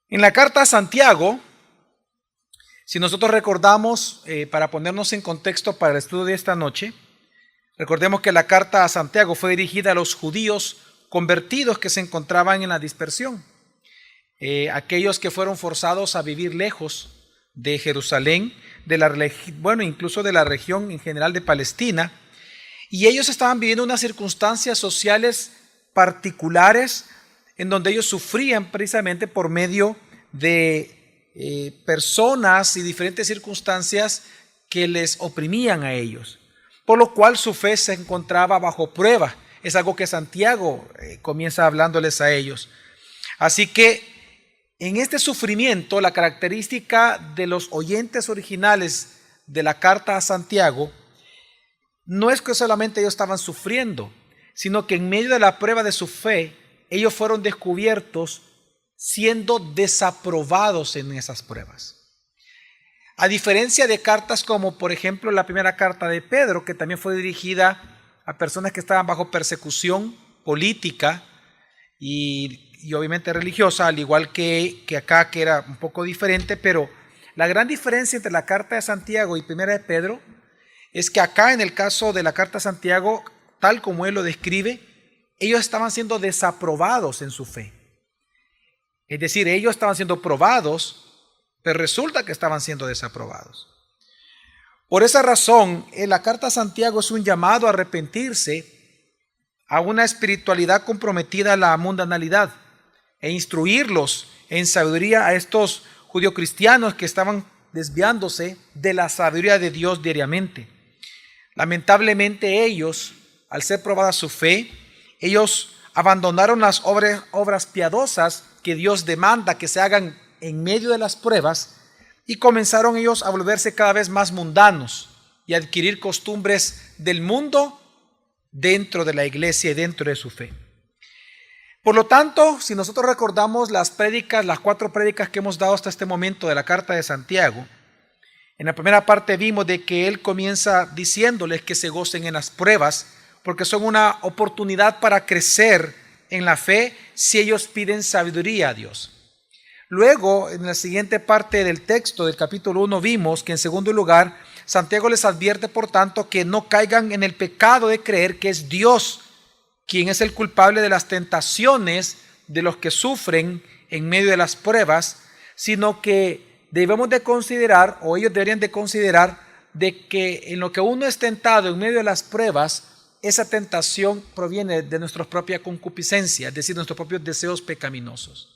En la carta a Santiago, si nosotros recordamos, para ponernos en contexto para el estudio de esta noche, recordemos que la carta a Santiago fue dirigida a los judíos convertidos que se encontraban en la dispersión, aquellos que fueron forzados a vivir lejos de Jerusalén, incluso de la región en general de Palestina, y ellos estaban viviendo unas circunstancias sociales particulares en donde ellos sufrían precisamente por medio de personas y diferentes circunstancias que les oprimían a ellos, por lo cual su fe se encontraba bajo prueba. Es algo que Santiago comienza hablándoles a ellos. Así que en este sufrimiento, la característica de los oyentes originales de la carta a Santiago no es que solamente ellos estaban sufriendo, sino que en medio de la prueba de su fe, ellos fueron descubiertos siendo desaprobados en esas pruebas. A diferencia de cartas como, por ejemplo, la primera carta de Pedro, que también fue dirigida a personas que estaban bajo persecución política y obviamente religiosa, al igual que acá, que era un poco diferente, pero la gran diferencia entre la carta de Santiago y primera de Pedro es que acá, en el caso de la carta de Santiago, tal como él lo describe, ellos estaban siendo desaprobados en su fe. Es decir, ellos estaban siendo probados, pero resulta que estaban siendo desaprobados. Por esa razón, la carta a Santiago es un llamado a arrepentirse, a una espiritualidad comprometida a la mundanalidad, e instruirlos en sabiduría a estos judio-cristianos que estaban desviándose de la sabiduría de Dios diariamente. Lamentablemente ellos, al ser probada su fe, ellos abandonaron las obras piadosas que Dios demanda que se hagan en medio de las pruebas y comenzaron ellos a volverse cada vez más mundanos y a adquirir costumbres del mundo dentro de la iglesia y dentro de su fe. Por lo tanto, si nosotros recordamos las 4 prédicas que hemos dado hasta este momento de la carta de Santiago, en la primera parte vimos de que él comienza diciéndoles que se gocen en las pruebas, porque son una oportunidad para crecer en la fe si ellos piden sabiduría a Dios. Luego, en la siguiente parte del texto del capítulo 1 vimos que en segundo lugar, Santiago les advierte por tanto que no caigan en el pecado de creer que es Dios quien es el culpable de las tentaciones de los que sufren en medio de las pruebas, sino que debemos de considerar, o ellos deberían de considerar, de que en lo que uno es tentado en medio de las pruebas, esa tentación proviene de nuestra propia concupiscencia, es decir, nuestros propios deseos pecaminosos.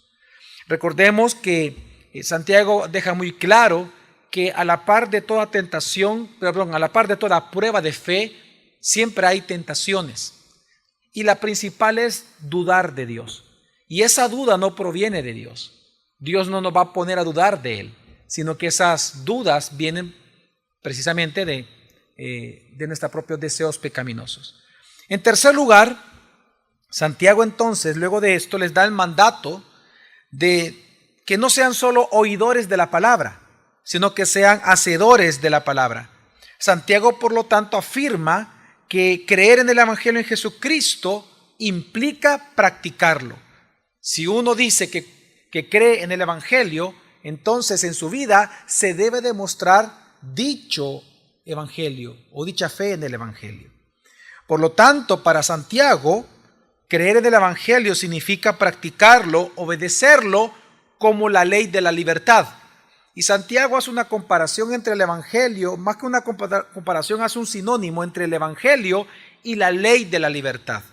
Recordemos que Santiago deja muy claro que a la par de toda a la par de toda prueba de fe, siempre hay tentaciones. Y la principal es dudar de Dios. Y esa duda no proviene de Dios. Dios no nos va a poner a dudar de Él, sino que esas dudas vienen precisamente de nuestros propios deseos pecaminosos. En tercer lugar, Santiago entonces, luego de esto, les da el mandato de que no sean solo oidores de la palabra, sino que sean hacedores de la palabra. Santiago, por lo tanto, afirma que creer en el Evangelio en Jesucristo implica practicarlo. Si uno dice que cree en el Evangelio, entonces en su vida se debe demostrar dicho Evangelio o dicha fe en el Evangelio. Por lo tanto, para Santiago, creer en el Evangelio significa practicarlo, obedecerlo como la ley de la libertad. Y Santiago hace una comparación entre el Evangelio, más que una comparación, hace un sinónimo entre el Evangelio y la ley de la libertad.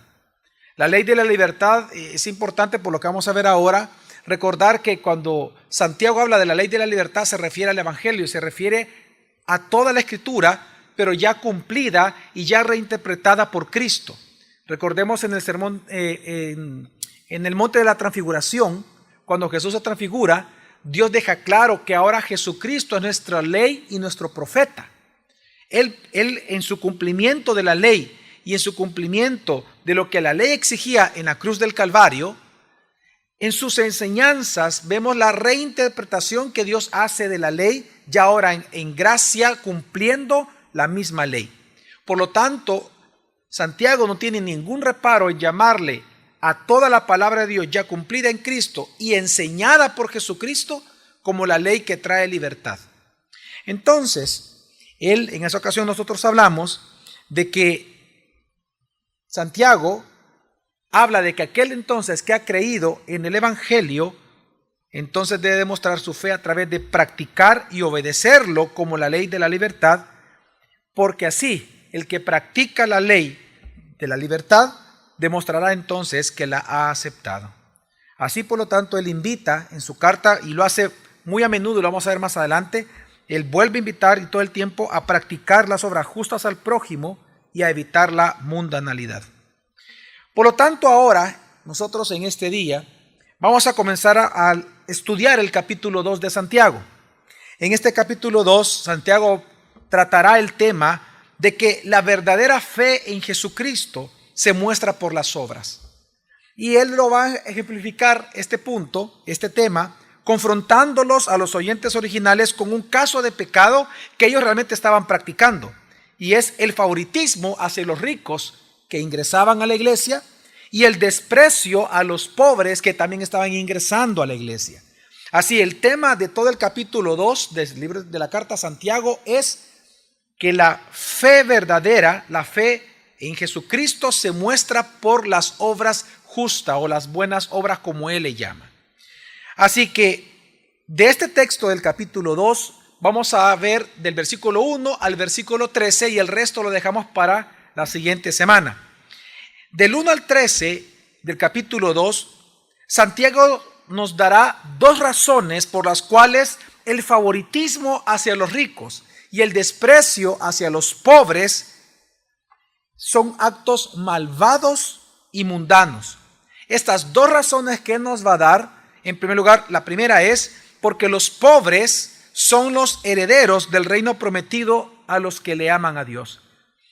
La ley de la libertad es importante por lo que vamos a ver ahora. Recordar que cuando Santiago habla de la ley de la libertad se refiere al Evangelio, se refiere a toda la Escritura, pero ya cumplida y ya reinterpretada por Cristo. Recordemos en el sermón, en el monte de la transfiguración, cuando Jesús se transfigura, Dios deja claro que ahora Jesucristo es nuestra ley y nuestro profeta. Él en su cumplimiento de la ley y en su cumplimiento de lo que la ley exigía en la cruz del Calvario, en sus enseñanzas vemos la reinterpretación que Dios hace de la ley, ya ahora en gracia, cumpliendo la misma ley. Por lo tanto, Santiago no tiene ningún reparo en llamarle a toda la palabra de Dios ya cumplida en Cristo y enseñada por Jesucristo como la ley que trae libertad. Entonces, en esa ocasión nosotros hablamos de que Santiago habla de que aquel entonces que ha creído en el Evangelio, entonces debe demostrar su fe a través de practicar y obedecerlo como la ley de la libertad, porque así el que practica la ley de la libertad demostrará entonces que la ha aceptado. Así, por lo tanto, él invita en su carta, y lo hace muy a menudo, lo vamos a ver más adelante, él vuelve a invitar y todo el tiempo a practicar las obras justas al prójimo y a evitar la mundanalidad. Por lo tanto, ahora, nosotros en este día, vamos a comenzar a estudiar el capítulo 2 de Santiago. En este capítulo 2, Santiago tratará el tema de que la verdadera fe en Jesucristo se muestra por las obras. Y él lo va a ejemplificar este punto, este tema, confrontándolos a los oyentes originales con un caso de pecado que ellos realmente estaban practicando. Y es el favoritismo hacia los ricos que ingresaban a la iglesia y el desprecio a los pobres que también estaban ingresando a la iglesia. Así, el tema de todo el capítulo 2 del libro de la carta a Santiago es que la fe verdadera, la fe en Jesucristo, se muestra por las obras justas o las buenas obras, como él le llama. Así que de este texto del capítulo 2 vamos a ver del versículo 1 al versículo 13 y el resto lo dejamos para la siguiente semana. Del 1 al 13 del capítulo 2, Santiago nos dará dos razones por las cuales el favoritismo hacia los ricos y el desprecio hacia los pobres son actos malvados y mundanos. Estas dos razones que nos va a dar, en primer lugar, la primera es porque los pobres son los herederos del reino prometido a los que le aman a Dios.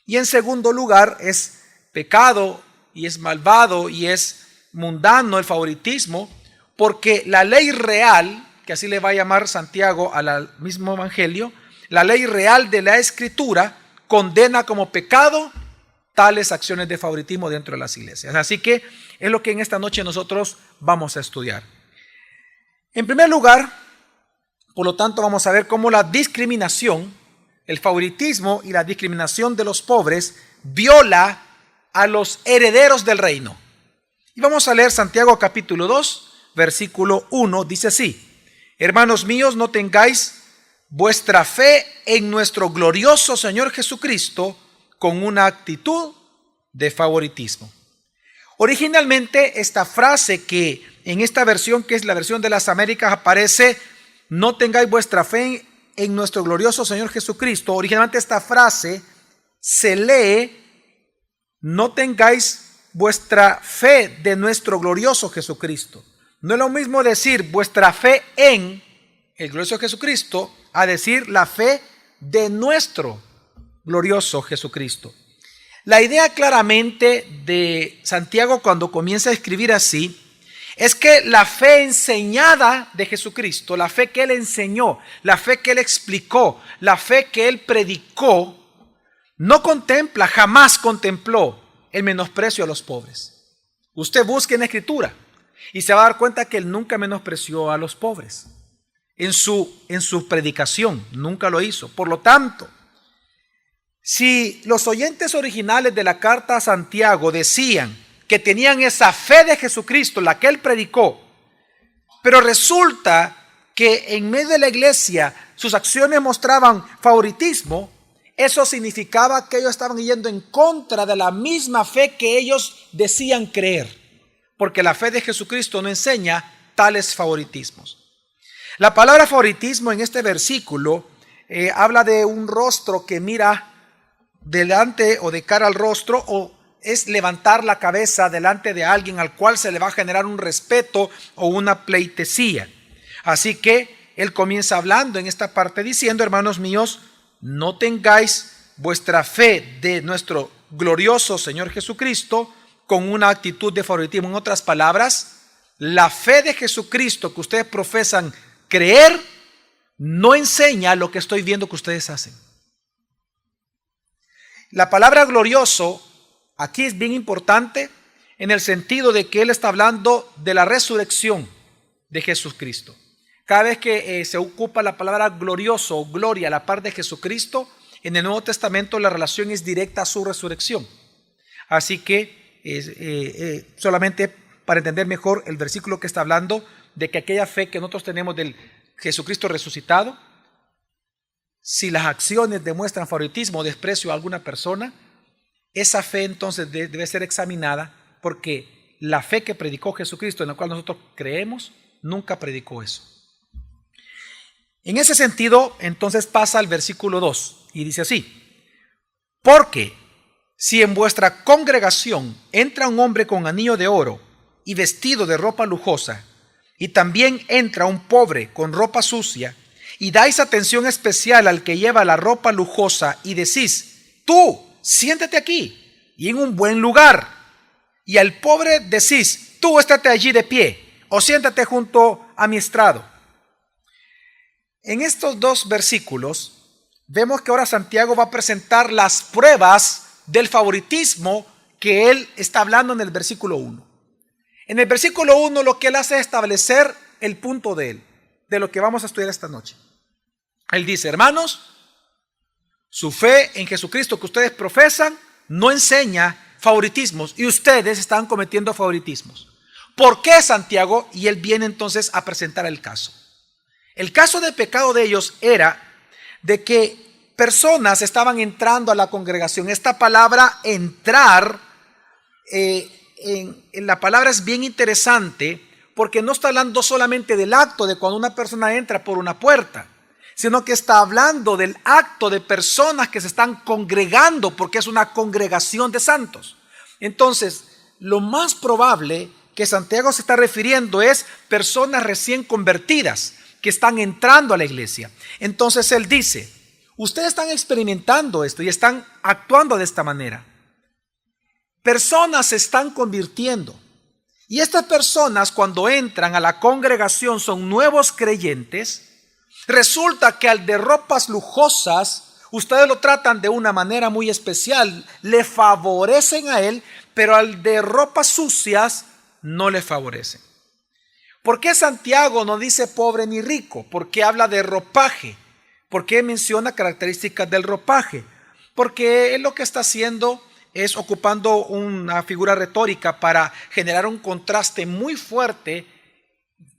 Y en segundo lugar, es pecado y es malvado y es mundano el favoritismo, porque la ley real, que así le va a llamar Santiago al mismo evangelio, la ley real de la Escritura condena como pecado tales acciones de favoritismo dentro de las iglesias. Así que es lo que en esta noche nosotros vamos a estudiar. En primer lugar, por lo tanto, vamos a ver cómo la discriminación, el favoritismo y la discriminación de los pobres viola a los herederos del reino. Y vamos a leer Santiago capítulo 2, versículo 1, dice así: hermanos míos, no tengáis vuestra fe en nuestro glorioso Señor Jesucristo con una actitud de favoritismo. Originalmente esta frase que en esta versión, que es la versión de las Américas, aparece: no tengáis vuestra fe en nuestro glorioso Señor Jesucristo. Originalmente esta frase se lee: no tengáis vuestra fe de nuestro glorioso Jesucristo. No es lo mismo decir vuestra fe en el glorioso Jesucristo a decir la fe de nuestro glorioso Jesucristo. La idea claramente de Santiago cuando comienza a escribir así es que la fe enseñada de Jesucristo, la fe que él enseñó, la fe que él explicó, la fe que él predicó, no contempla, jamás contempló el menosprecio a los pobres. Usted busque en la Escritura y se va a dar cuenta que él nunca menospreció a los pobres. En su predicación nunca lo hizo. Por lo tanto, si los oyentes originales de la carta a Santiago decían que tenían esa fe de Jesucristo, la que él predicó, pero resulta que en medio de la iglesia sus acciones mostraban favoritismo, eso significaba que ellos estaban yendo en contra de la misma fe que ellos decían creer, porque la fe de Jesucristo no enseña tales favoritismos. La palabra favoritismo en este versículo habla de un rostro que mira delante o de cara al rostro, o es levantar la cabeza delante de alguien al cual se le va a generar un respeto o una pleitesía. Así que él comienza hablando en esta parte diciendo: hermanos míos, no tengáis vuestra fe de nuestro glorioso Señor Jesucristo con una actitud de favoritismo. En otras palabras, la fe de Jesucristo que ustedes profesan creer no enseña lo que estoy viendo que ustedes hacen. La palabra glorioso aquí es bien importante. en el sentido de que él está hablando de la resurrección de Jesucristo. Cada vez que se ocupa la palabra glorioso o gloria a la par de Jesucristo, en el Nuevo Testamento la relación es directa a su resurrección. Así que solamente para entender mejor el versículo que está hablando de que aquella fe que nosotros tenemos del Jesucristo resucitado, si las acciones demuestran favoritismo o desprecio a alguna persona, esa fe entonces debe ser examinada, porque la fe que predicó Jesucristo, en la cual nosotros creemos, nunca predicó eso. En ese sentido, entonces pasa al versículo 2 y dice así: porque si en vuestra congregación entra un hombre con anillo de oro y vestido de ropa lujosa, y también entra un pobre con ropa sucia, y dais atención especial al que lleva la ropa lujosa y decís: tú, siéntate aquí y en un buen lugar, y al pobre decís: tú estate allí de pie o siéntate junto a mi estrado. En estos dos versículos vemos que ahora Santiago va a presentar las pruebas del favoritismo que él está hablando en el versículo 1. En el versículo 1 lo que él hace es establecer el punto de lo que vamos a estudiar esta noche. Él dice: hermanos, su fe en Jesucristo que ustedes profesan no enseña favoritismos y ustedes están cometiendo favoritismos. ¿Por qué, Santiago? Y él viene entonces a presentar el caso. El caso de pecado de ellos era de que personas estaban entrando a la congregación. Esta palabra entrar, en la palabra es bien interesante porque no está hablando solamente del acto de cuando una persona entra por una puerta, sino que está hablando del acto de personas que se están congregando, porque es una congregación de santos. Entonces, lo más probable que Santiago se está refiriendo es personas recién convertidas que están entrando a la iglesia. Entonces él dice: ustedes están experimentando esto y están actuando de esta manera. Personas se están convirtiendo, y estas personas, cuando entran a la congregación, son nuevos creyentes. Resulta que al de ropas lujosas, ustedes lo tratan de una manera muy especial, le favorecen a él, pero al de ropas sucias no le favorecen. ¿Por qué Santiago no dice pobre ni rico? ¿Por qué habla de ropaje? ¿Por qué menciona características del ropaje? Porque él lo que está haciendo es ocupando una figura retórica para generar un contraste muy fuerte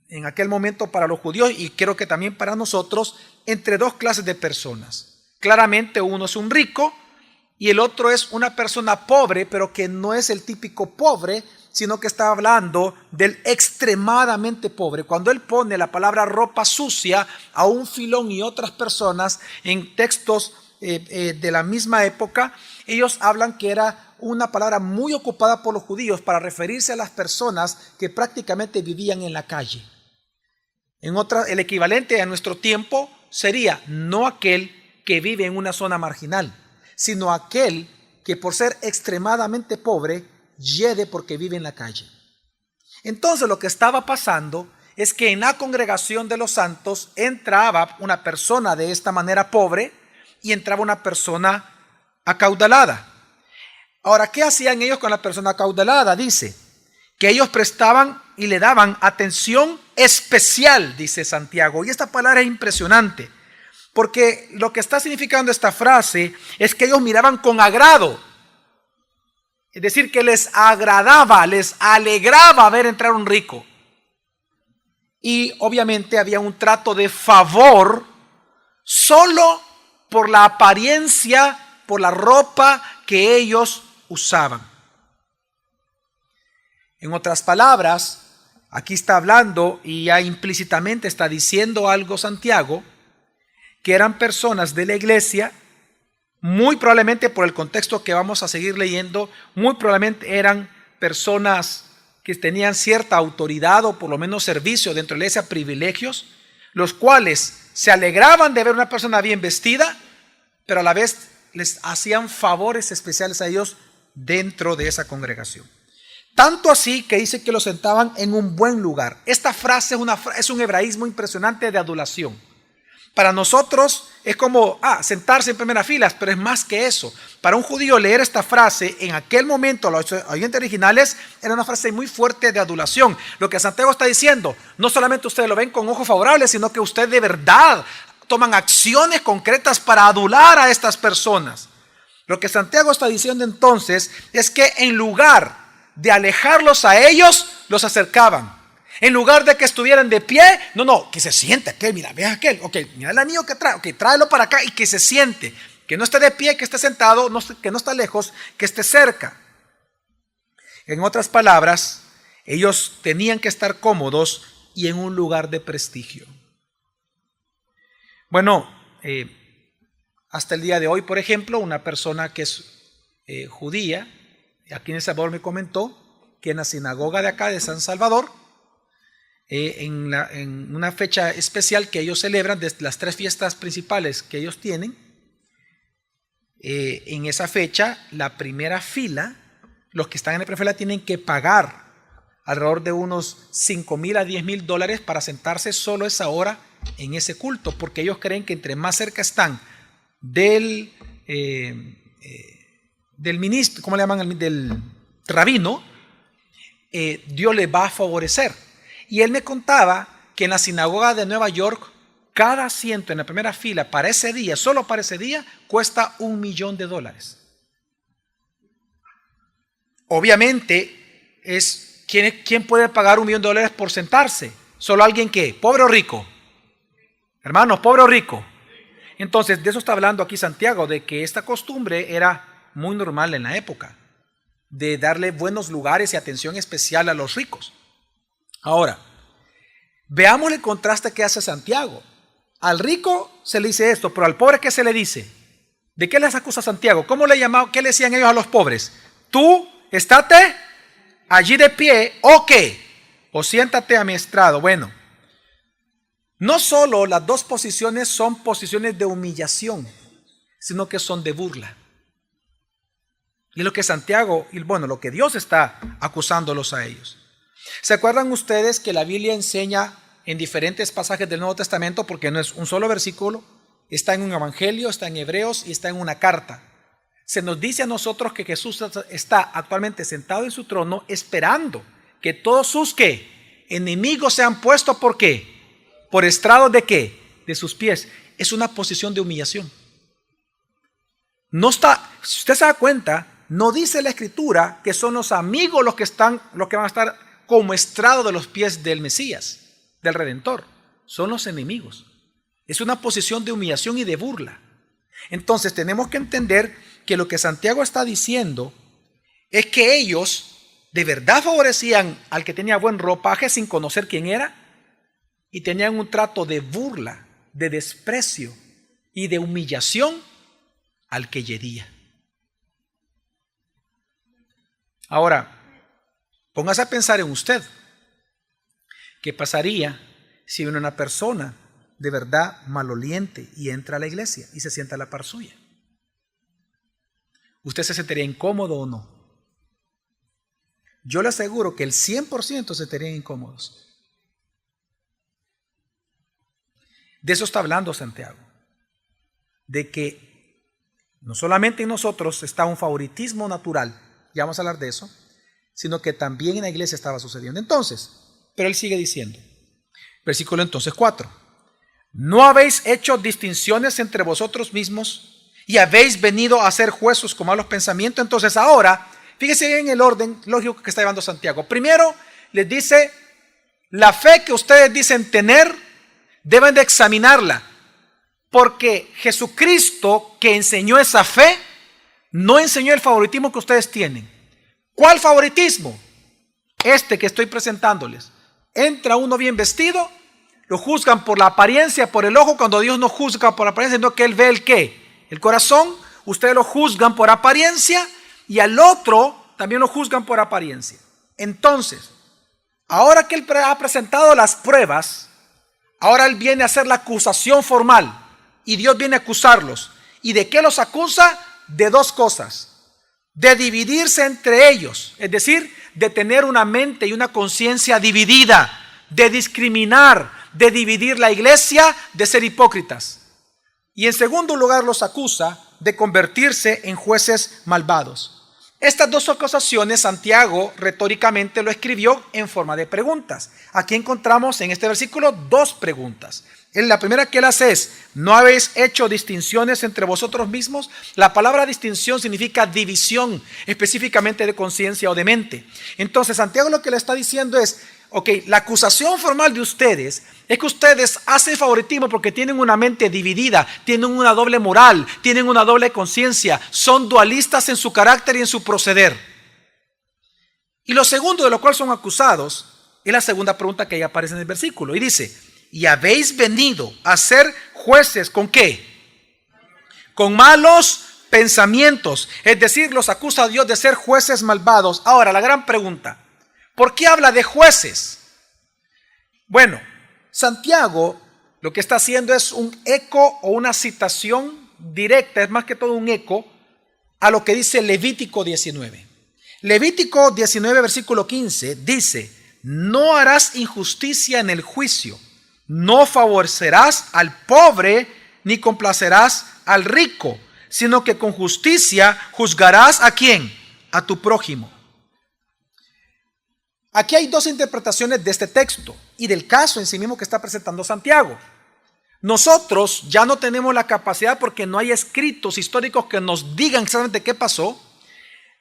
en aquel momento para los judíos, y creo que también para nosotros, entre dos clases de personas. Claramente uno es un rico y el otro es una persona pobre, pero que no es el típico pobre, sino que está hablando del extremadamente pobre. Cuando él pone la palabra ropa sucia a un Filón y otras personas en textos de la misma época, ellos hablan que era una palabra muy ocupada por los judíos para referirse a las personas que prácticamente vivían en la calle. El equivalente a nuestro tiempo sería no aquel que vive en una zona marginal, sino aquel que por ser extremadamente pobre hiede porque vive en la calle. Entonces lo que estaba pasando es que en la congregación de los santos entraba una persona de esta manera pobre y entraba una persona acaudalada. Ahora, ¿qué hacían ellos con la persona acaudalada? Dice que ellos prestaban y le daban atención especial, dice Santiago. Y esta palabra es impresionante, porque lo que está significando esta frase es que ellos miraban con agrado. Es decir, que les agradaba, les alegraba ver entrar un rico. Y obviamente había un trato de favor solo por la apariencia, por la ropa que ellos usaban. En otras palabras, aquí está hablando y ya implícitamente está diciendo algo Santiago, que eran personas de la iglesia, muy probablemente por el contexto que vamos a seguir leyendo, muy probablemente eran personas que tenían cierta autoridad o por lo menos servicio dentro de la iglesia, privilegios, los cuales se alegraban de ver una persona bien vestida, pero a la vez les hacían favores especiales a ellos dentro de esa congregación. Tanto así que dice que lo sentaban en un buen lugar. Esta frase es un hebraísmo impresionante de adulación, Para nosotros es como sentarse en primeras filas, pero es más que eso. Para un judío leer esta frase en aquel momento, los oyentes originales, era una frase muy fuerte de adulación. Lo que Santiago está diciendo, no solamente ustedes lo ven con ojos favorables, sino que ustedes de verdad toman acciones concretas para adular a estas personas. Lo que Santiago está diciendo entonces es que en lugar de alejarlos a ellos, los acercaban. En lugar de que estuvieran de pie, no, que se siente aquel, mira, ve aquel, ok, mira el anillo que trae, ok, tráelo para acá y que se siente. Que no esté de pie, que esté sentado, que no está lejos, que esté cerca. En otras palabras, ellos tenían que estar cómodos y en un lugar de prestigio. Bueno, hasta el día de hoy, por ejemplo, una persona que es judía, aquí en El Salvador me comentó que en la sinagoga de acá de San Salvador, en una fecha especial que ellos celebran, de las 3 fiestas principales que ellos tienen, en esa fecha, la primera fila, los que están en la primera fila tienen que pagar alrededor de unos $5,000 a $10,000 para sentarse solo esa hora en ese culto, porque ellos creen que entre más cerca están del ministro, ¿cómo le llaman? Del rabino, Dios les va a favorecer. Y él me contaba que en la sinagoga de Nueva York, cada asiento en la primera fila para ese día, solo para ese día, cuesta $1,000,000. Obviamente, ¿quién puede pagar $1,000,000 por sentarse? ¿Solo alguien que? ¿Pobre o rico? Hermanos, ¿pobre o rico? Entonces, de eso está hablando aquí Santiago, de que esta costumbre era muy normal en la época, de darle buenos lugares y atención especial a los ricos. Ahora, veamos el contraste que hace Santiago. Al rico se le dice esto, pero al pobre, ¿qué se le dice? ¿De qué les acusa Santiago? ¿Cómo le llamaba? ¿Qué le decían ellos a los pobres? Tú, estate allí de pie, ¿o qué? O siéntate a mi estrado. Bueno, no solo las dos posiciones son posiciones de humillación, sino que son de burla. Y lo que Santiago, y bueno, lo que Dios está acusándolos a ellos. ¿Se acuerdan ustedes que la Biblia enseña en diferentes pasajes del Nuevo Testamento, porque no es un solo versículo, está en un evangelio, está en Hebreos y está en una carta? Se nos dice a nosotros que Jesús está actualmente sentado en su trono esperando que todos sus enemigos sean puestos ¿por qué? Por estrado de ¿qué? De sus pies. Es una posición de humillación. No está, si usted se da cuenta, no dice la Escritura que son los amigos los que van a estar como estrado de los pies del Mesías, del Redentor. Son los enemigos. Es una posición de humillación y de burla. Entonces tenemos que entender que lo que Santiago está diciendo es que ellos de verdad favorecían al que tenía buen ropaje sin conocer quién era, y tenían un trato de burla, de desprecio y de humillación al que yedía. Ahora, póngase a pensar en usted. ¿Qué pasaría si viene una persona de verdad maloliente y entra a la iglesia y se sienta a la par suya? ¿Usted se sentiría incómodo o no? Yo le aseguro que el 100% se sentirían incómodos. De eso está hablando Santiago. De que no solamente en nosotros está un favoritismo natural, ya vamos a hablar de eso, sino que también en la iglesia estaba sucediendo. Entonces, pero él sigue diciendo, versículo entonces 4, ¿no habéis hecho distinciones entre vosotros mismos y habéis venido a ser jueces con malos pensamientos? Entonces ahora, fíjese bien el orden lógico que está llevando Santiago. Primero les dice, la fe que ustedes dicen tener, deben de examinarla, porque Jesucristo, que enseñó esa fe, no enseñó el favoritismo que ustedes tienen. ¿Cuál favoritismo? Este que estoy presentándoles. Entra uno bien vestido, lo juzgan por la apariencia, por el ojo, cuando Dios no juzga por la apariencia, sino que Él ve el ¿qué? El corazón. Ustedes lo juzgan por apariencia y al otro también lo juzgan por apariencia. Entonces, ahora que Él ha presentado las pruebas, ahora Él viene a hacer la acusación formal y Dios viene a acusarlos. ¿Y de qué los acusa? De dos cosas. De dividirse entre ellos, es decir, de tener una mente y una conciencia dividida, de discriminar, de dividir la iglesia, de ser hipócritas. Y en segundo lugar los acusa de convertirse en jueces malvados. Estas dos acusaciones Santiago retóricamente lo escribió en forma de preguntas. Aquí encontramos en este versículo dos preguntas. La primera que él hace es: ¿no habéis hecho distinciones entre vosotros mismos? La palabra distinción significa división, específicamente de conciencia o de mente. Entonces Santiago lo que le está diciendo es: ok, la acusación formal de ustedes es que ustedes hacen favoritismo porque tienen una mente dividida, tienen una doble moral, tienen una doble conciencia, son dualistas en su carácter y en su proceder. Y lo segundo de lo cual son acusados es la segunda pregunta que ahí aparece en el versículo. Y dice: ¿y habéis venido a ser jueces con qué? Con malos pensamientos. Es decir, los acusa a Dios de ser jueces malvados. Ahora, la gran pregunta: ¿por qué habla de jueces? Bueno, Santiago lo que está haciendo es un eco o una citación directa, es más que todo un eco a lo que dice Levítico 19. Levítico 19, versículo 15 dice: no harás injusticia en el juicio, no favorecerás al pobre ni complacerás al rico, sino que con justicia juzgarás ¿a quién? A tu prójimo. Aquí hay dos interpretaciones de este texto y del caso en sí mismo que está presentando Santiago. Nosotros ya no tenemos la capacidad, porque no hay escritos históricos que nos digan exactamente qué pasó,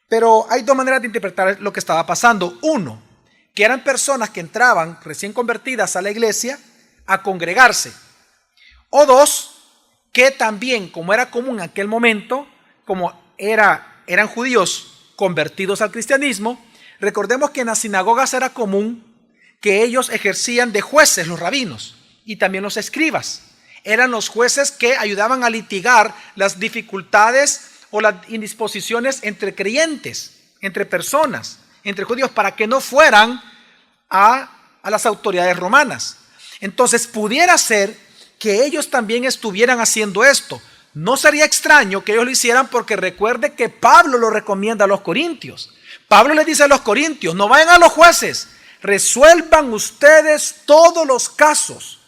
pero hay dos maneras de interpretar lo que estaba pasando. Uno, que eran personas que entraban recién convertidas a la iglesia a congregarse. O dos, que también, como era común en aquel momento, como eran judíos convertidos al cristianismo, recordemos que en las sinagogas era común que ellos ejercían de jueces, los rabinos, y también los escribas. Eran los jueces que ayudaban a litigar las dificultades o las indisposiciones entre creyentes, entre personas, entre judíos, para que no fueran a las autoridades romanas. Entonces pudiera ser que ellos también estuvieran haciendo esto. No sería extraño que ellos lo hicieran, porque recuerde que Pablo lo recomienda a los corintios. Pablo les dice a los corintios: no vayan a los jueces, resuelvan ustedes todos los casos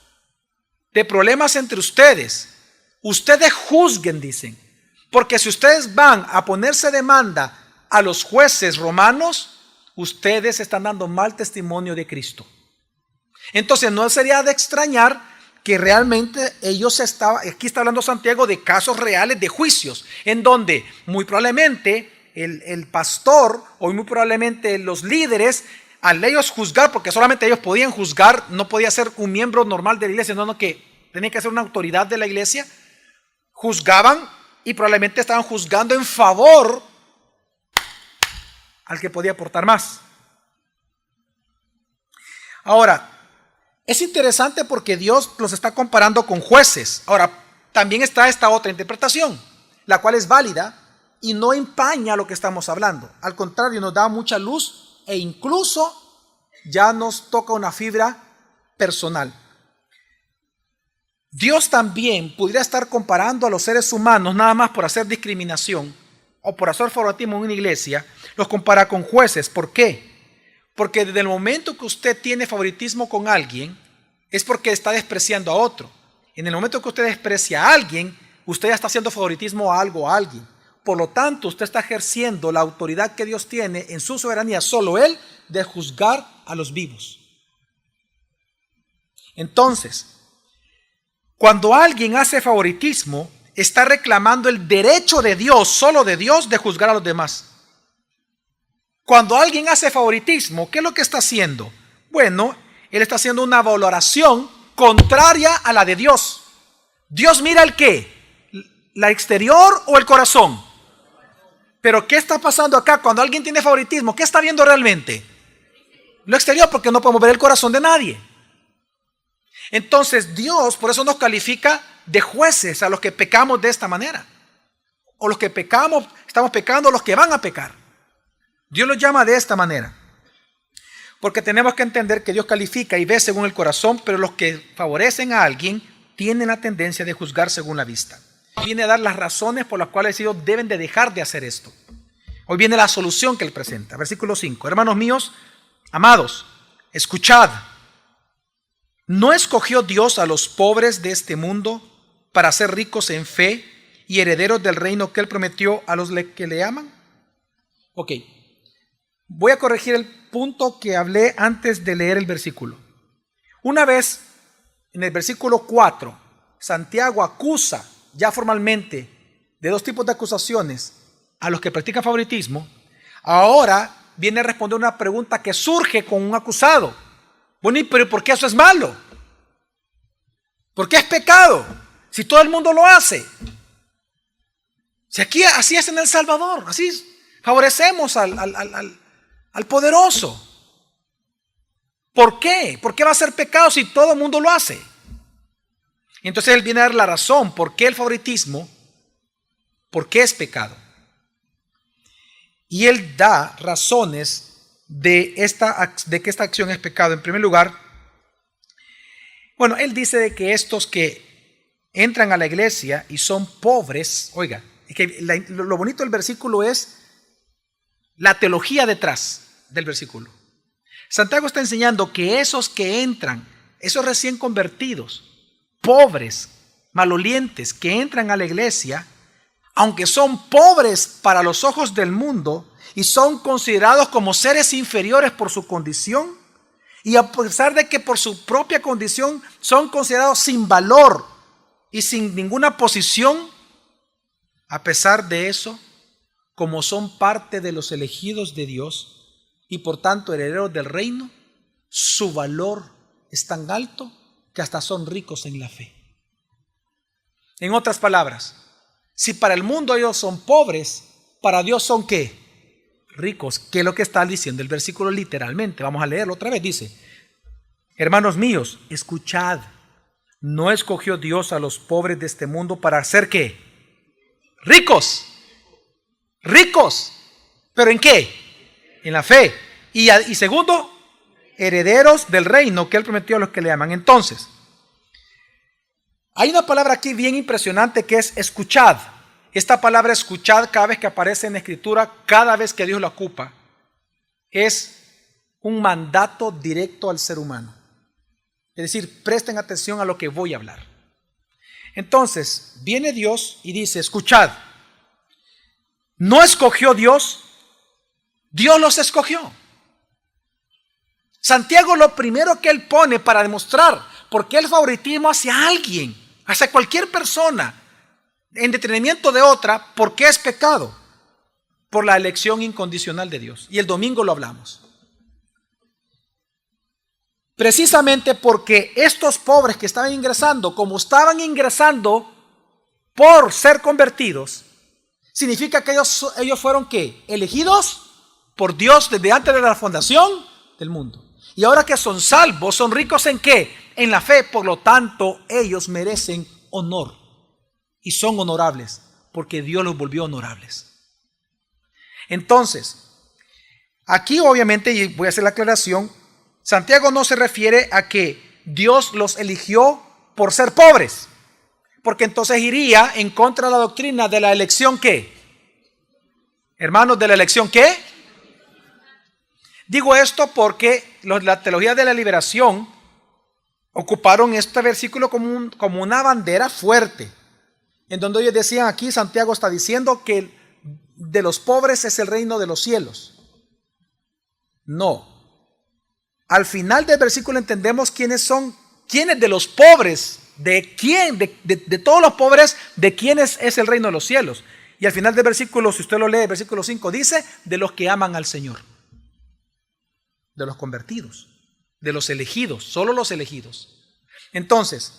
de problemas entre ustedes. Ustedes juzguen, dicen, porque si ustedes van a ponerse demanda a los jueces romanos, ustedes están dando mal testimonio de Cristo. Entonces no sería de extrañar que realmente ellos aquí está hablando Santiago de casos reales de juicios, en donde muy probablemente el pastor o muy probablemente los líderes, al ellos juzgar, porque solamente ellos podían juzgar, no podía ser un miembro normal de la iglesia, no, que tenía que ser una autoridad de la iglesia, juzgaban y probablemente estaban juzgando en favor al que podía aportar más. Ahora, es interesante porque Dios los está comparando con jueces. Ahora, también está esta otra interpretación, la cual es válida y no empaña lo que estamos hablando. Al contrario, nos da mucha luz e incluso ya nos toca una fibra personal. Dios también pudiera estar comparando a los seres humanos nada más por hacer discriminación o por hacer favoritismo en una iglesia. Los compara con jueces. ¿Por qué? Porque desde el momento que usted tiene favoritismo con alguien, es porque está despreciando a otro. En el momento que usted desprecia a alguien, usted ya está haciendo favoritismo a algo, a alguien. Por lo tanto, usted está ejerciendo la autoridad que Dios tiene en su soberanía, solo Él, de juzgar a los vivos. Entonces, cuando alguien hace favoritismo, está reclamando el derecho de Dios, solo de Dios, de juzgar a los demás. Cuando alguien hace favoritismo, ¿qué es lo que está haciendo? Bueno, él está haciendo una valoración contraria a la de Dios. Dios mira el ¿qué? ¿La exterior o el corazón? Pero ¿qué está pasando acá? Cuando alguien tiene favoritismo, ¿qué está viendo realmente? Lo exterior, porque no podemos ver el corazón de nadie. Entonces Dios por eso nos califica de jueces a los que pecamos de esta manera. O los que pecamos, estamos pecando, los que van a pecar. Dios los llama de esta manera. Porque tenemos que entender que Dios califica y ve según el corazón, pero los que favorecen a alguien tienen la tendencia de juzgar según la vista. Viene a dar las razones por las cuales ellos deben de dejar de hacer esto. Hoy viene la solución que él presenta. Versículo 5. Hermanos míos, amados, escuchad. ¿No escogió Dios a los pobres de este mundo para ser ricos en fe y herederos del reino que Él prometió a los que le aman? Ok, voy a corregir el punto que hablé antes de leer el versículo. Una vez, en el versículo 4, Santiago acusa ya formalmente de dos tipos de acusaciones a los que practican favoritismo. Ahora viene a responder una pregunta que surge con un acusado. Bueno, pero ¿por qué eso es malo? ¿Por qué es pecado? Si todo el mundo lo hace. Si aquí así es en El Salvador, así favorecemos al poderoso. ¿Por qué? ¿Por qué va a ser pecado si todo el mundo lo hace? Entonces él viene a dar la razón por qué el favoritismo, por qué es pecado. Y él da razones de que esta acción es pecado. En primer lugar, bueno, él dice de que estos que entran a la iglesia y son pobres, oiga, es que lo bonito del versículo es la teología detrás del versículo. Santiago está enseñando que esos que entran, esos recién convertidos, pobres, malolientes, que entran a la iglesia, aunque son pobres para los ojos del mundo y son considerados como seres inferiores por su condición, y a pesar de que por su propia condición son considerados sin valor y sin ninguna posición, a pesar de eso, como son parte de los elegidos de Dios y por tanto herederos del reino, su valor es tan alto que hasta son ricos en la fe. En otras palabras, si para el mundo ellos son pobres, para Dios son ¿qué? Ricos. ¿Qué es lo que está diciendo el versículo literalmente? Vamos a leerlo otra vez. Dice: hermanos míos, escuchad, ¿no escogió Dios a los pobres de este mundo para hacer qué? Ricos. Ricos. ¿Pero en qué? En la fe. Y segundo, herederos del reino que Él prometió a los que le aman. Entonces, hay una palabra aquí bien impresionante que es escuchad. Esta palabra escuchad, cada vez que aparece en la Escritura, cada vez que Dios la ocupa, es un mandato directo al ser humano. Es decir, presten atención a lo que voy a hablar. Entonces, viene Dios y dice: escuchad, ¿no escogió Dios? Dios los escogió. Santiago, lo primero que él pone para demostrar por qué el favoritismo hacia alguien, hacia cualquier persona, en detrimento de otra, ¿por qué es pecado? Por la elección incondicional de Dios. Y el domingo lo hablamos. Precisamente porque estos pobres que estaban ingresando, como estaban ingresando por ser convertidos, significa que ellos fueron ¿qué? Elegidos por Dios desde antes de la fundación del mundo. Y ahora que son salvos, son ricos ¿en qué? En la fe. Por lo tanto, ellos merecen honor. Y son honorables, porque Dios los volvió honorables. Entonces, aquí obviamente, y voy a hacer la aclaración, Santiago no se refiere a que Dios los eligió por ser pobres, porque entonces iría en contra de la doctrina de la elección ¿qué? Hermanos, ¿de la elección qué? Digo esto porque la teología de la liberación ocuparon este versículo como una bandera fuerte, en donde ellos decían: aquí Santiago está diciendo que de los pobres es el reino de los cielos. No. Al final del versículo entendemos quiénes de los pobres, de todos los pobres, de quiénes es el reino de los cielos. Y al final del versículo, si usted lo lee, el versículo 5 dice: de los que aman al Señor, de los convertidos, de los elegidos, solo los elegidos. Entonces,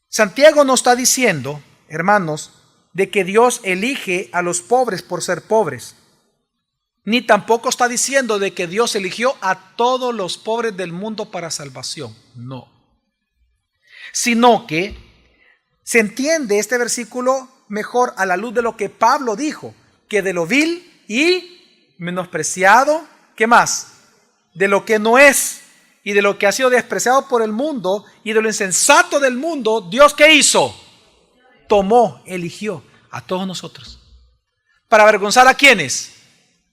Santiago nos está diciendo, hermanos, de que Dios elige a los pobres por ser pobres. Ni tampoco está diciendo de que Dios eligió a todos los pobres del mundo para salvación. No. Sino que se entiende este versículo mejor a la luz de lo que Pablo dijo, que de lo vil y menospreciado, ¿qué más? De lo que no es y de lo que ha sido despreciado por el mundo y de lo insensato del mundo, Dios ¿qué hizo? Tomó, eligió a todos nosotros. ¿Para avergonzar a quiénes?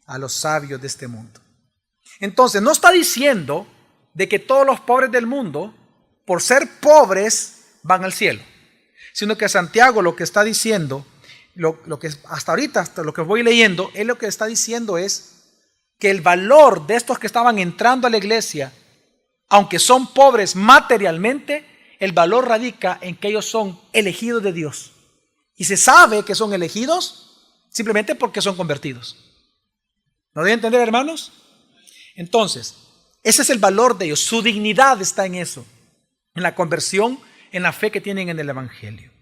A los sabios de este mundo. Entonces, no está diciendo de que todos los pobres del mundo por ser pobres van al cielo. Sino que Santiago lo que está diciendo, lo que hasta ahorita, hasta lo que voy leyendo, él lo que está diciendo es que el valor de estos que estaban entrando a la iglesia, aunque son pobres materialmente, el valor radica en que ellos son elegidos de Dios. Y se sabe que son elegidos simplemente porque son convertidos. ¿No deben entender, hermanos? Entonces, ese es el valor de ellos. Su dignidad está en eso, en la conversión, en la fe que tienen en el Evangelio.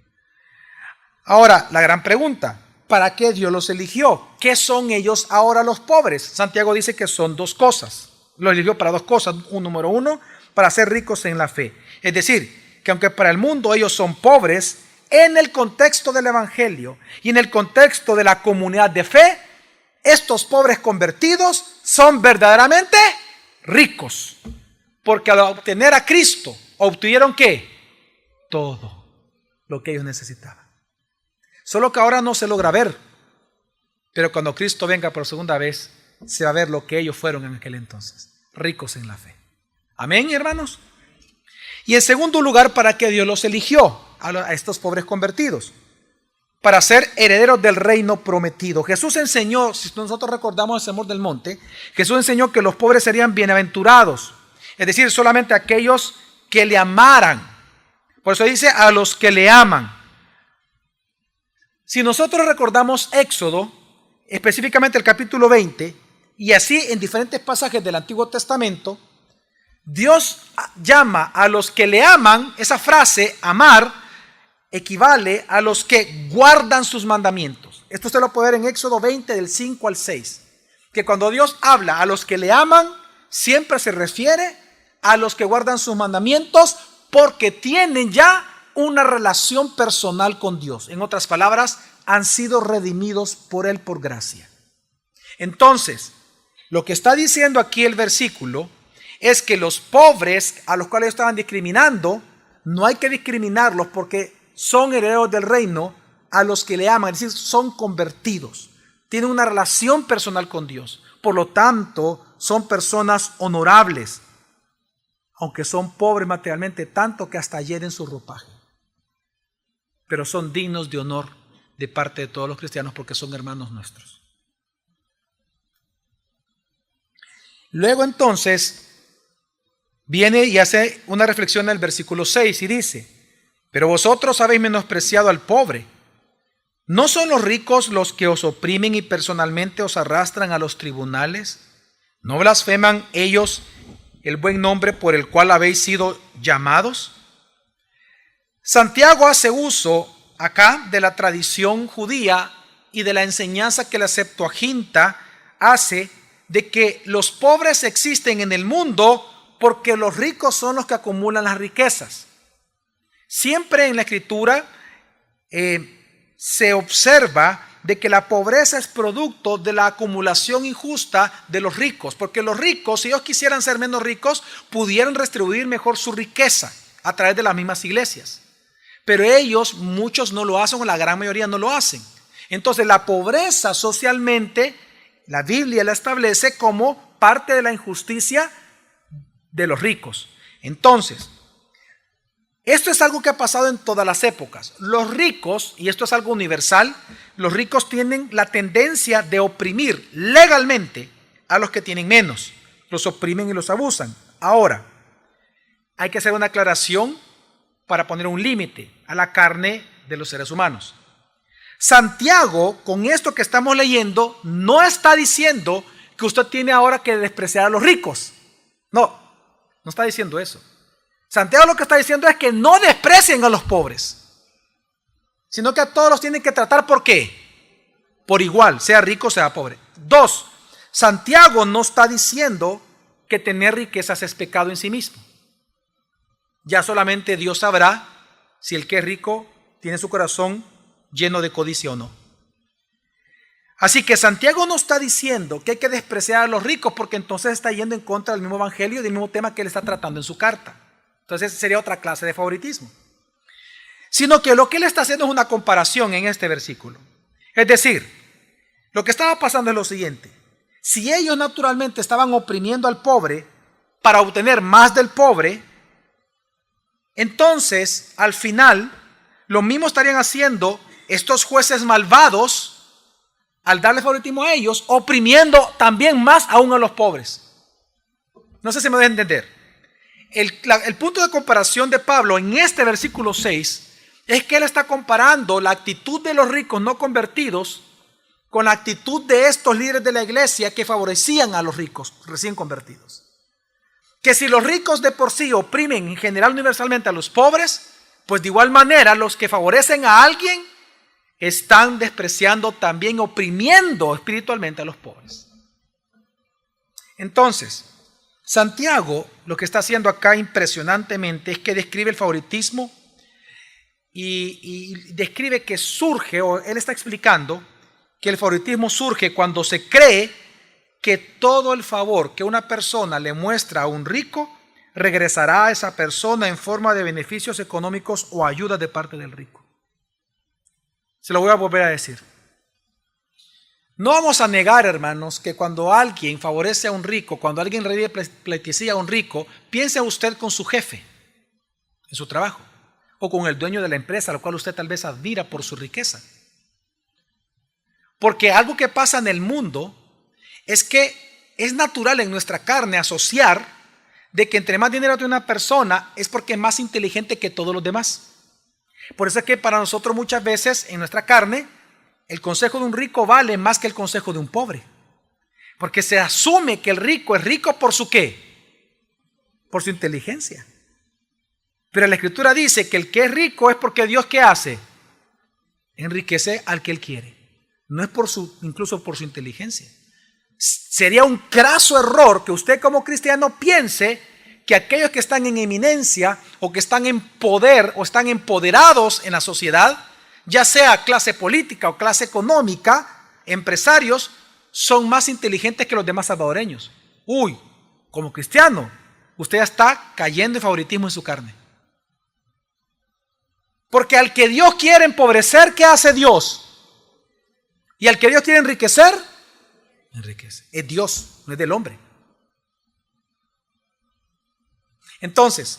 Ahora, la gran pregunta, ¿para qué Dios los eligió? ¿Qué son ellos ahora los pobres? Santiago dice que son dos cosas. Los eligió para dos cosas. Número uno, para ser ricos en la fe. Es decir, que aunque para el mundo ellos son pobres, en el contexto del Evangelio y en el contexto de la comunidad de fe, estos pobres convertidos son verdaderamente ricos. Porque al obtener a Cristo, obtuvieron ¿qué? Todo lo que ellos necesitaban. Solo que ahora no se logra ver. Pero cuando Cristo venga por segunda vez, se va a ver lo que ellos fueron en aquel entonces. Ricos en la fe. Amén, hermanos. Y en segundo lugar, ¿para qué Dios los eligió a estos pobres convertidos? Para ser herederos del reino prometido. Jesús enseñó, si nosotros recordamos el Sermón del Monte, Jesús enseñó que los pobres serían bienaventurados. Es decir, solamente aquellos que le amaran. Por eso dice a los que le aman. Si nosotros recordamos Éxodo, específicamente el capítulo 20, y así en diferentes pasajes del Antiguo Testamento, Dios llama a los que le aman, esa frase, amar, equivale a los que guardan sus mandamientos. Esto usted lo puede ver en Éxodo 20, del 5 al 6. Que cuando Dios habla a los que le aman, siempre se refiere a los que guardan sus mandamientos porque tienen ya una relación personal con Dios. En otras palabras, han sido redimidos por Él por gracia. Entonces, lo que está diciendo aquí el versículo es que los pobres a los cuales estaban discriminando, no hay que discriminarlos porque son herederos del reino a los que le aman, es decir, son convertidos, tienen una relación personal con Dios. Por lo tanto, son personas honorables, aunque son pobres materialmente, tanto que hasta hieren su ropaje. Pero son dignos de honor de parte de todos los cristianos porque son hermanos nuestros. Luego entonces viene y hace una reflexión en el versículo 6 y dice: pero vosotros habéis menospreciado al pobre. ¿No son los ricos los que os oprimen y personalmente os arrastran a los tribunales? ¿No blasfeman ellos el buen nombre por el cual habéis sido llamados? Santiago hace uso acá de la tradición judía y de la enseñanza que la Septuaginta hace de que los pobres existen en el mundo porque los ricos son los que acumulan las riquezas. Siempre en la Escritura se observa de que la pobreza es producto de la acumulación injusta de los ricos, porque los ricos, si ellos quisieran ser menos ricos, pudieran distribuir mejor su riqueza a través de las mismas iglesias. Pero ellos, muchos no lo hacen, o la gran mayoría no lo hacen. Entonces la pobreza socialmente, la Biblia la establece como parte de la injusticia de los ricos. Entonces, esto es algo que ha pasado en todas las épocas. Los ricos, y esto es algo universal, los ricos tienen la tendencia de oprimir legalmente a los que tienen menos. Los oprimen y los abusan. Ahora, hay que hacer una aclaración para poner un límite a la carne de los seres humanos. Santiago, con esto que estamos leyendo, no está diciendo que usted tiene ahora que despreciar a los ricos. No está diciendo eso. Santiago lo que está diciendo es que no desprecien a los pobres, sino que a todos los tienen que tratar ¿por qué? Por igual, sea rico, sea pobre. 2, Santiago no está diciendo que tener riquezas es pecado en sí mismo. Ya solamente Dios sabrá si el que es rico tiene su corazón lleno de codicia o no. Así que Santiago no está diciendo que hay que despreciar a los ricos porque entonces está yendo en contra del mismo evangelio y del mismo tema que él está tratando en su carta. Entonces sería otra clase de favoritismo. Sino que lo que él está haciendo es una comparación en este versículo. Es decir, lo que estaba pasando es lo siguiente. Si ellos naturalmente estaban oprimiendo al pobre para obtener más del pobre, Entonces, al final, lo mismo estarían haciendo estos jueces malvados al darle favoritismo a ellos, oprimiendo también más aún a los pobres. No sé si me dejan entender. El punto de comparación de Pablo en este versículo 6 es que él está comparando la actitud de los ricos no convertidos con la actitud de estos líderes de la iglesia que favorecían a los ricos recién convertidos. Que si los ricos de por sí oprimen en general universalmente a los pobres, pues de igual manera los que favorecen a alguien están despreciando también, oprimiendo espiritualmente a los pobres. Entonces, Santiago lo que está haciendo acá impresionantemente es que describe el favoritismo y describe que surge, o él está explicando que el favoritismo surge cuando se cree que todo el favor que una persona le muestra a un rico regresará a esa persona en forma de beneficios económicos o ayuda de parte del rico. Se lo voy a volver a decir. No vamos a negar, hermanos, que cuando alguien favorece a un rico, cuando alguien rinde pleitesía a un rico, piense usted con su jefe en su trabajo o con el dueño de la empresa, lo cual usted tal vez admira por su riqueza. Porque algo que pasa en el mundo es que es natural en nuestra carne asociar de que entre más dinero tiene una persona es porque es más inteligente que todos los demás. Por eso es que para nosotros muchas veces en nuestra carne el consejo de un rico vale más que el consejo de un pobre. Porque se asume que el rico es rico por su ¿qué? Por su inteligencia. Pero la Escritura dice que el que es rico es porque Dios ¿qué hace? Enriquece al que Él quiere. No es incluso por su inteligencia. Sería un craso error que usted como cristiano piense que aquellos que están en eminencia o que están en poder o están empoderados en la sociedad, ya sea clase política o clase económica, empresarios, son más inteligentes que los demás salvadoreños. Uy, como cristiano, usted ya está cayendo en favoritismo en su carne. Porque al que Dios quiere empobrecer, ¿qué hace Dios? Y al que Dios quiere enriquecer, enriquece. Es Dios, no es del hombre. Entonces,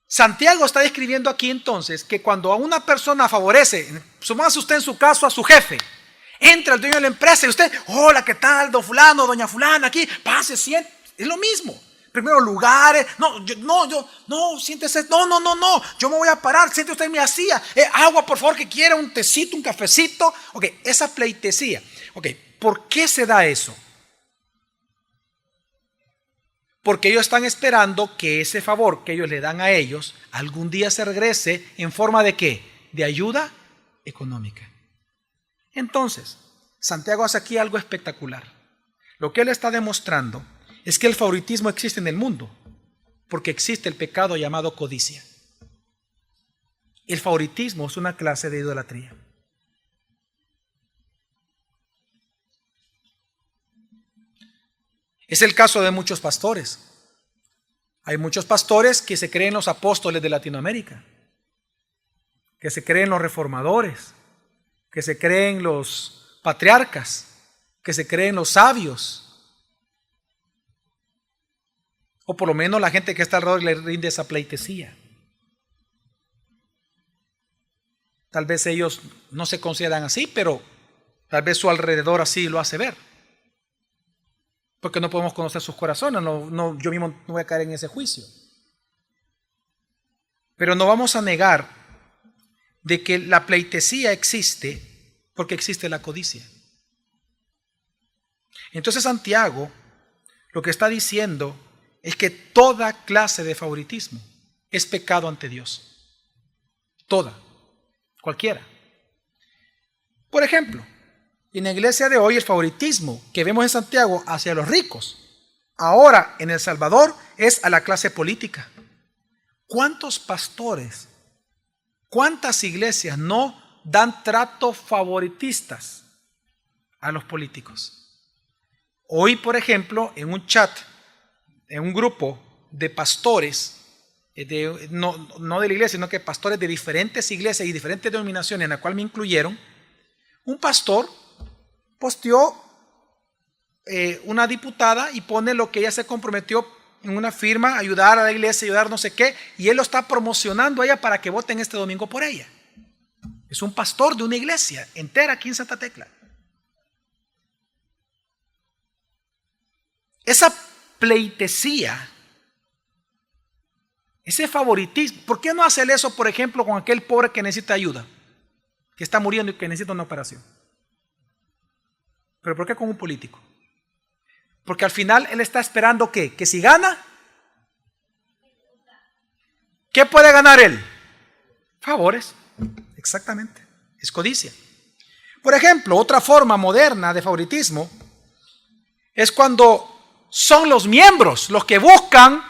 Santiago está describiendo aquí entonces que cuando a una persona favorece, sumase usted en su caso a su jefe, entra el dueño de la empresa y usted, hola, ¿qué tal, don fulano, doña fulana, aquí, pase, siente, es lo mismo. Primero lugares, siéntese, no, yo me voy a parar, siente usted en mi silla, agua por favor que quiera, un tecito, un cafecito, ok, esa pleitesía, ok, ¿por qué se da eso? Porque ellos están esperando que ese favor que ellos le dan a ellos algún día se regrese en forma de ¿qué? De ayuda económica. Entonces, Santiago hace aquí algo espectacular. Lo que él está demostrando es que el favoritismo existe en el mundo porque existe el pecado llamado codicia. El favoritismo es una clase de idolatría. Es el caso de muchos pastores. Hay muchos pastores que se creen los apóstoles de Latinoamérica, que se creen los reformadores, que se creen los patriarcas, que se creen los sabios. O por lo menos la gente que está alrededor le rinde esa pleitesía. Tal vez ellos no se consideran así, pero tal vez su alrededor así lo hace ver. Porque no podemos conocer sus corazones, yo mismo no voy a caer en ese juicio. Pero no vamos a negar de que la pleitesía existe porque existe la codicia. Entonces Santiago lo que está diciendo es que toda clase de favoritismo es pecado ante Dios. Toda, cualquiera. Por ejemplo, en la iglesia de hoy el favoritismo que vemos en Santiago hacia los ricos, ahora en El Salvador es a la clase política. ¿Cuántos pastores, cuántas iglesias no dan trato favoritistas a los políticos? Hoy, por ejemplo, en un chat, en un grupo de pastores, no de la iglesia, sino que pastores de diferentes iglesias y diferentes denominaciones en la cual me incluyeron, un pastor posteó una diputada y pone lo que ella se comprometió en una firma, ayudar a la iglesia, ayudar no sé qué, y él lo está promocionando a ella para que voten este domingo por ella. Es un pastor de una iglesia entera aquí en Santa Tecla. Esa pleitesía, ese favoritismo, ¿por qué no hace eso, por ejemplo, con aquel pobre que necesita ayuda, que está muriendo y que necesita una operación? ¿Pero por qué con un político? Porque al final él está esperando ¿qué? Que si gana, ¿qué puede ganar él? Favores. Exactamente. Es codicia. Por ejemplo, otra forma moderna de favoritismo es cuando son los miembros los que buscan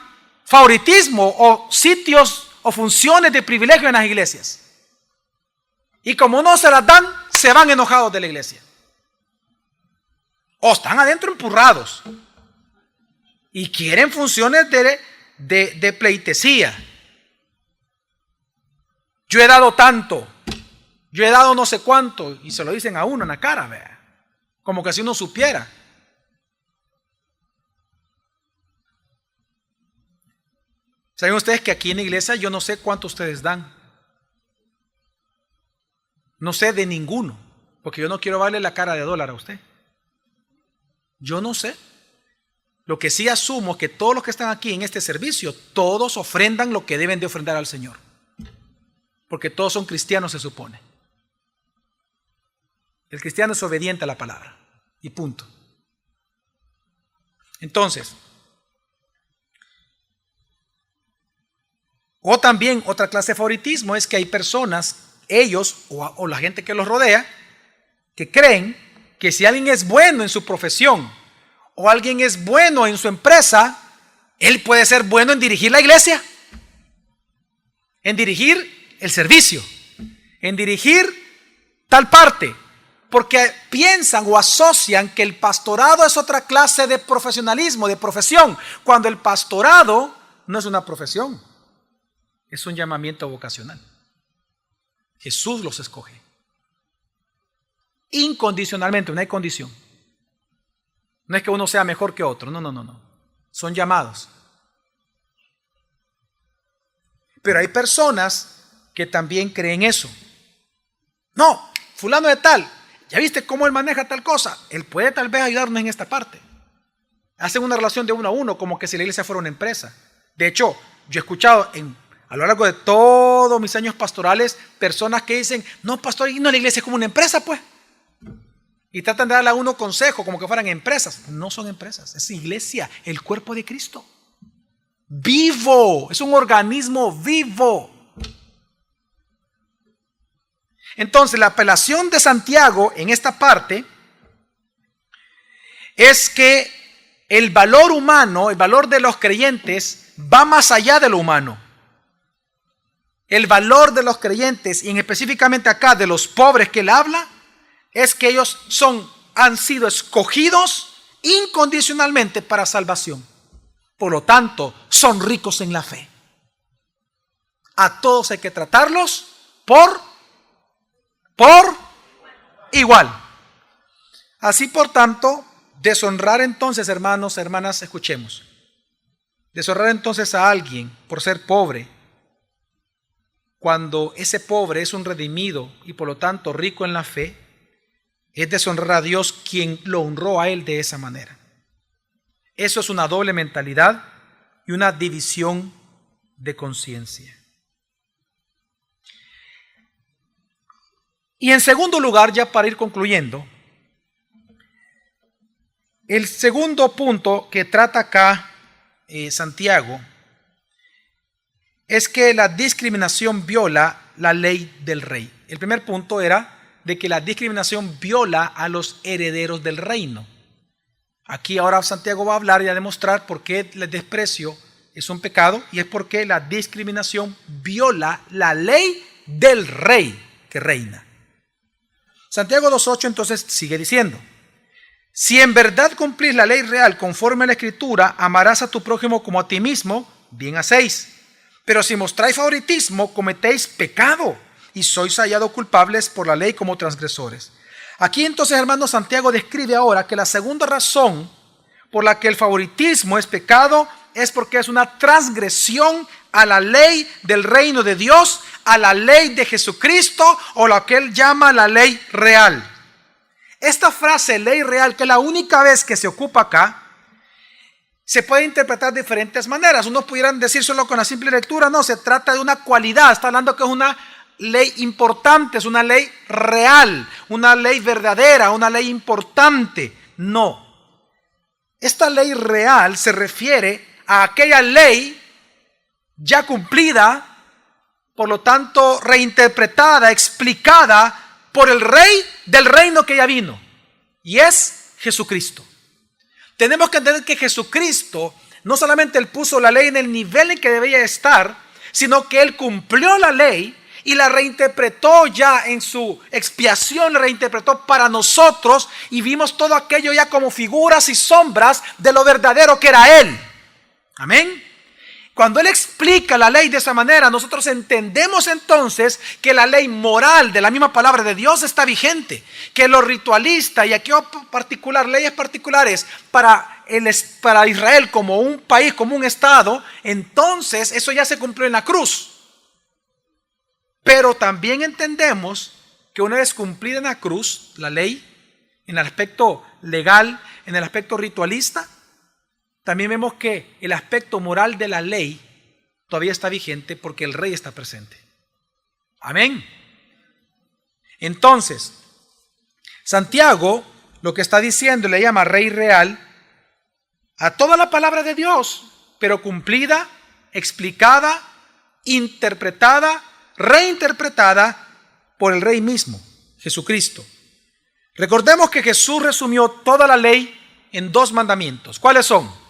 favoritismo o sitios o funciones de privilegio en las iglesias. Y como no se las dan, se van enojados de la iglesia. O están adentro empurrados y quieren funciones de pleitesía. Yo he dado tanto, yo he dado no sé cuánto, y se lo dicen a uno en la cara, vea, como que si uno supiera. ¿Saben ustedes que aquí en la iglesia yo no sé cuánto ustedes dan? No sé de ninguno, porque yo no quiero darle la cara de dólar a usted. Yo no sé. Lo que sí asumo es que todos los que están aquí en este servicio, todos ofrendan lo que deben de ofrendar al Señor. Porque todos son cristianos, se supone. El cristiano es obediente a la palabra. Y punto. Entonces, o también otra clase de favoritismo es que hay personas, ellos o la gente que los rodea, que creen que si alguien es bueno en su profesión o alguien es bueno en su empresa, él puede ser bueno en dirigir la iglesia, en dirigir el servicio, en dirigir tal parte, porque piensan o asocian que el pastorado es otra clase de profesionalismo, de profesión, cuando el pastorado no es una profesión, es un llamamiento vocacional. Jesús los escoge incondicionalmente, no hay condición. No es que uno sea mejor que otro, no. Son llamados. Pero hay personas que también creen eso. No, fulano de tal, ¿ya viste cómo él maneja tal cosa? Él puede tal vez ayudarnos en esta parte. Hacen una relación de uno a uno, como que si la iglesia fuera una empresa. De hecho, yo he escuchado a lo largo de todos mis años pastorales, personas que dicen, no, pastor, no, la iglesia es como una empresa, pues. Y tratan de darle a uno consejo como que fueran empresas. No son empresas, es iglesia, el cuerpo de Cristo. Vivo, es un organismo vivo. Entonces, la apelación de Santiago en esta parte es que el valor humano, el valor de los creyentes va más allá de lo humano. El valor de los creyentes, y específicamente acá de los pobres que él habla, es que ellos han sido escogidos incondicionalmente para salvación. Por lo tanto, son ricos en la fe. A todos hay que tratarlos por igual. Así, por tanto, deshonrar entonces, hermanos, hermanas, escuchemos. Deshonrar entonces a alguien por ser pobre, cuando ese pobre es un redimido y por lo tanto rico en la fe, es deshonrar a Dios, quien lo honró a él de esa manera. Eso es una doble mentalidad y una división de conciencia. Y en segundo lugar, ya para ir concluyendo, el segundo punto que trata acá Santiago es que la discriminación viola la ley del rey. El primer punto era de que la discriminación viola a los herederos del reino. Aquí ahora Santiago va a hablar y a demostrar por qué el desprecio es un pecado, y es porque la discriminación viola la ley del rey que reina. Santiago 2:8 entonces sigue diciendo: si en verdad cumplís la ley real conforme a la Escritura, amarás a tu prójimo como a ti mismo, bien hacéis. Pero si mostráis favoritismo, cometéis pecado y sois hallados culpables por la ley como transgresores. Aquí entonces, hermano, Santiago describe ahora que la segunda razón por la que el favoritismo es pecado es porque es una transgresión a la ley del reino de Dios, a la ley de Jesucristo, o lo que él llama la ley real. Esta frase, ley real, que es la única vez que se ocupa acá, se puede interpretar de diferentes maneras. Unos pudieran decir solo con la simple lectura, no, se trata de una cualidad, está hablando que es una ley importante, es una ley real, una ley verdadera, una ley importante. No. Esta ley real se refiere a aquella ley ya cumplida, por lo tanto reinterpretada, explicada por el rey del reino que ya vino, y es Jesucristo. Tenemos que entender que Jesucristo no solamente él puso la ley en el nivel en que debía estar, sino que él cumplió la ley y la reinterpretó ya en su expiación, la reinterpretó para nosotros, y vimos todo aquello ya como figuras y sombras de lo verdadero que era él. Amén. Cuando él explica la ley de esa manera, nosotros entendemos entonces que la ley moral de la misma palabra de Dios está vigente, que lo ritualista, y aquí en particular, leyes particulares para Israel como un país, como un estado, entonces eso ya se cumplió en la cruz. Pero también entendemos que una vez cumplida en la cruz, la ley, en el aspecto legal, en el aspecto ritualista, también vemos que el aspecto moral de la ley todavía está vigente porque el rey está presente. Amén. Entonces, Santiago lo que está diciendo le llama rey real a toda la palabra de Dios, pero cumplida, explicada, interpretada, reinterpretada por el rey mismo, Jesucristo. Recordemos que Jesús resumió toda la ley en 2 mandamientos. ¿Cuáles son?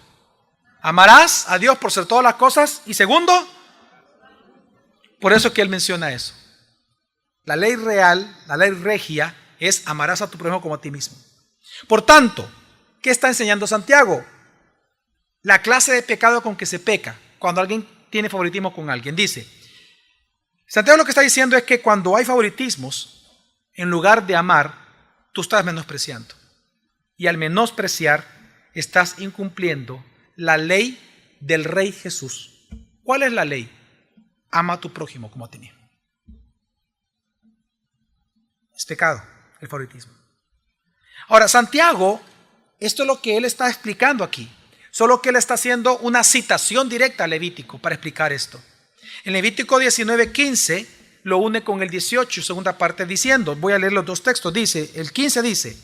Amarás a Dios por sobre todas las cosas. Y segundo, por eso que él menciona eso. La ley real, la ley regia, es amarás a tu prójimo como a ti mismo. Por tanto, ¿qué está enseñando Santiago? La clase de pecado con que se peca cuando alguien tiene favoritismo con alguien. Dice, Santiago lo que está diciendo es que cuando hay favoritismos, en lugar de amar, tú estás menospreciando. Y al menospreciar, estás incumpliendo la ley del Rey Jesús. ¿Cuál es la ley? Ama a tu prójimo como a ti mismo. Es pecado el favoritismo. Ahora, Santiago, esto es lo que él está explicando aquí. Solo que él está haciendo una citación directa a Levítico para explicar esto. En Levítico 19:15 lo une con el 18, segunda parte, diciendo, voy a leer los 2 textos, dice, el 15 dice,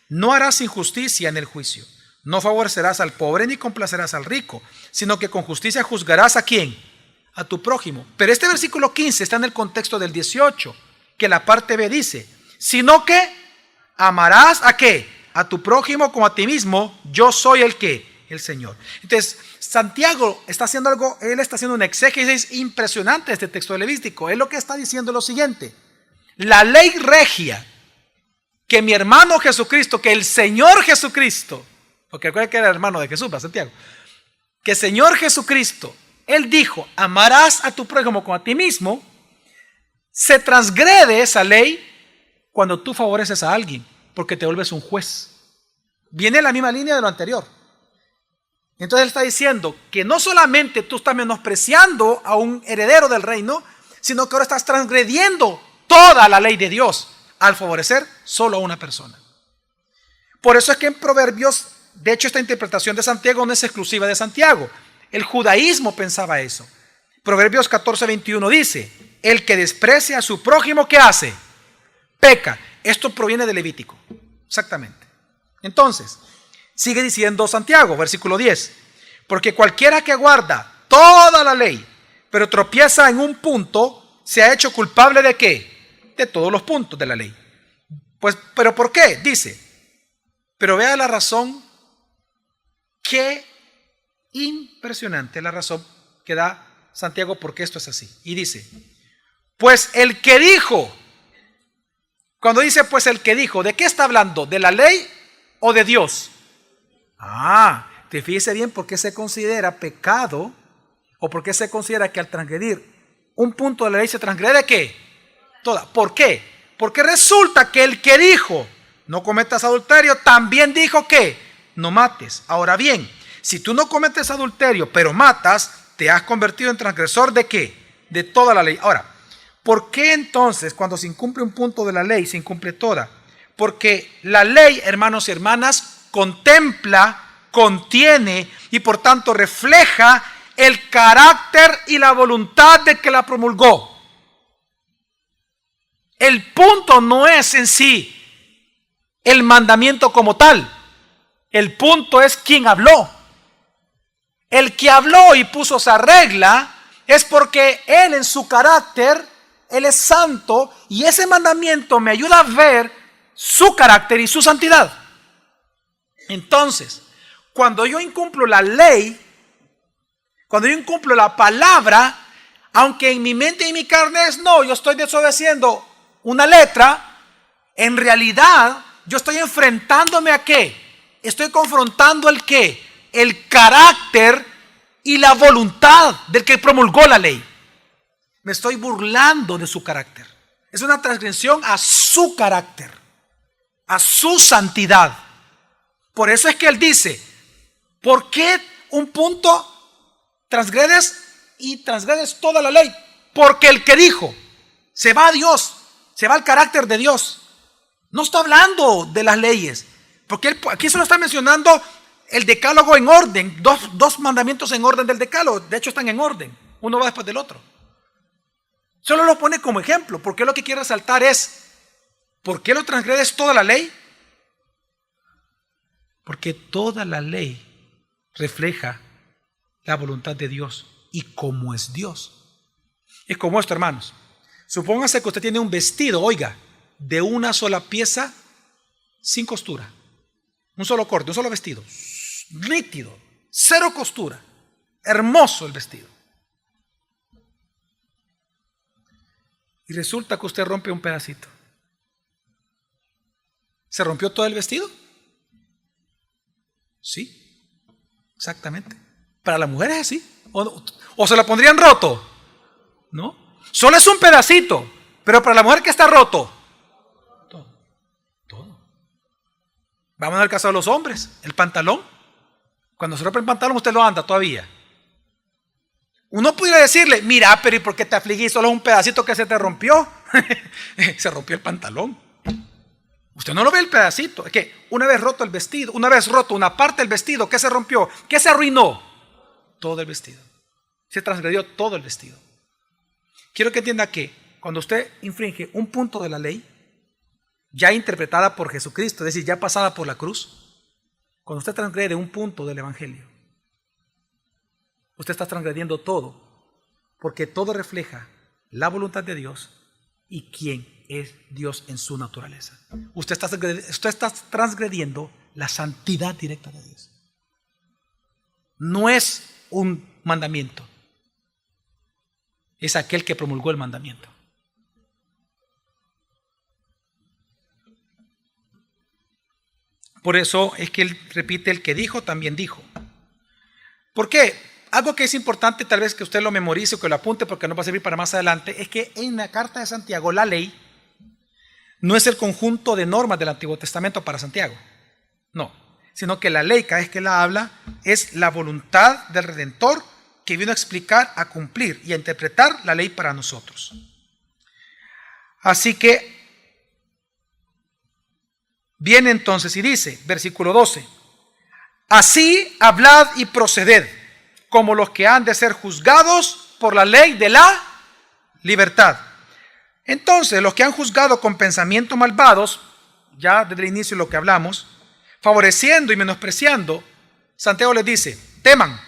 no harás injusticia en el juicio, no favorecerás al pobre ni complacerás al rico, sino que con justicia juzgarás ¿a quién? A tu prójimo. Pero este versículo 15 está en el contexto del 18, que la parte B dice, sino que amarás ¿a qué? A tu prójimo como a ti mismo, yo soy el que, el Señor. Entonces, Santiago está haciendo algo, él está haciendo un exégesis impresionante de este texto de Levítico. Él lo que está diciendo es lo siguiente, la ley regia que mi hermano Jesucristo, que el Señor Jesucristo, porque recuerda que era hermano de Jesús, ¿va, Santiago? Que el Señor Jesucristo, él dijo, amarás a tu prójimo como a ti mismo, se transgrede esa ley cuando tú favoreces a alguien, porque te vuelves un juez. Viene la misma línea de lo anterior. Entonces él está diciendo que no solamente tú estás menospreciando a un heredero del reino, sino que ahora estás transgrediendo toda la ley de Dios al favorecer solo a una persona. Por eso es que en Proverbios, de hecho esta interpretación de Santiago no es exclusiva de Santiago. El judaísmo pensaba eso. Proverbios 14:21 dice, el que desprecia a su prójimo, ¿qué hace? Peca. Esto proviene de Levítico. Exactamente. Entonces, sigue diciendo Santiago, versículo 10. Porque cualquiera que guarda toda la ley, pero tropieza en un punto, se ha hecho culpable ¿de qué? De todos los puntos de la ley. Pues, ¿pero por qué? Dice, pero vea la razón, qué impresionante la razón que da Santiago porque esto es así. Y dice, pues el que dijo, cuando dice pues el que dijo, ¿de qué está hablando? ¿De la ley o de Dios? Te fíjese bien por qué se considera pecado o por qué se considera que al transgredir un punto de la ley se transgrede ¿qué? Toda. ¿Por qué? Porque resulta que el que dijo no cometas adulterio también dijo que no mates. Ahora bien, si tú no cometes adulterio, pero matas, te has convertido en transgresor ¿de qué? De toda la ley. Ahora, ¿por qué entonces cuando se incumple un punto de la ley, se incumple toda? Porque la ley, hermanos y hermanas, contempla, contiene y por tanto refleja el carácter y la voluntad de que la promulgó. El punto no es en sí el mandamiento como tal. El punto es quién habló. El que habló y puso esa regla es porque Él en su carácter, Él es santo y ese mandamiento me ayuda a ver su carácter y su santidad. Entonces, cuando yo incumplo la ley, cuando yo incumplo la palabra, aunque en mi mente y mi carne es no, yo estoy desobedeciendo una letra, en realidad yo estoy enfrentándome a ¿qué? Estoy confrontando el ¿qué? El carácter y la voluntad del que promulgó la ley. Me estoy burlando de su carácter. Es una transgresión a su carácter, a su santidad. Por eso es que él dice, ¿por qué un punto transgredes y transgredes toda la ley? Porque el que dijo, se va a Dios, se va al carácter de Dios. No está hablando de las leyes, porque él, aquí solo está mencionando el decálogo en orden, dos mandamientos en orden del decálogo, de hecho están en orden, uno va después del otro. Solo lo pone como ejemplo, porque lo que quiere resaltar es, ¿por qué lo transgredes toda la ley? Porque toda la ley refleja la voluntad de Dios y cómo es Dios. Es como esto, hermanos. Supóngase que usted tiene un vestido, oiga, de una sola pieza, sin costura. Un solo corte, un solo vestido. Nítido, cero costura. Hermoso el vestido. Y resulta que usted rompe un pedacito. ¿Se rompió todo el vestido? Sí, exactamente. Para las mujeres es así. O se lo pondrían roto. ¿No? Solo es un pedacito. Pero para la mujer que está roto. Todo. Vamos al caso de los hombres. El pantalón. Cuando se rompe el pantalón usted lo anda todavía. Uno pudiera decirle, mira, pero ¿y por qué te afligís? Solo es un pedacito que se te rompió. Se rompió el pantalón. Usted no lo ve el pedacito. Es que una vez roto el vestido, una vez roto una parte del vestido, ¿qué se rompió? ¿Qué se arruinó? Todo el vestido. Se transgredió todo el vestido. Quiero que entienda que cuando usted infringe un punto de la ley, ya interpretada por Jesucristo, es decir, ya pasada por la cruz, cuando usted transgrede un punto del Evangelio, usted está transgrediendo todo, porque todo refleja la voluntad de Dios y quién es Dios en su naturaleza. Usted está transgrediendo la santidad directa de Dios. No es un mandamiento, es aquel que promulgó el mandamiento. Por eso es que él repite, el que dijo también dijo. ¿Por qué? Algo que es importante, tal vez que usted lo memorice o que lo apunte porque nos va a servir para más adelante, es que en la carta de Santiago la ley no es el conjunto de normas del Antiguo Testamento para Santiago, no, sino que la ley, cada vez que la habla, es la voluntad del Redentor que vino a explicar, a cumplir y a interpretar la ley para nosotros. Así que viene entonces y dice, versículo 12, así hablad y proceded, como los que han de ser juzgados por la ley de la libertad. Entonces, los que han juzgado con pensamientos malvados, ya desde el inicio de lo que hablamos, favoreciendo y menospreciando, Santiago les dice, teman,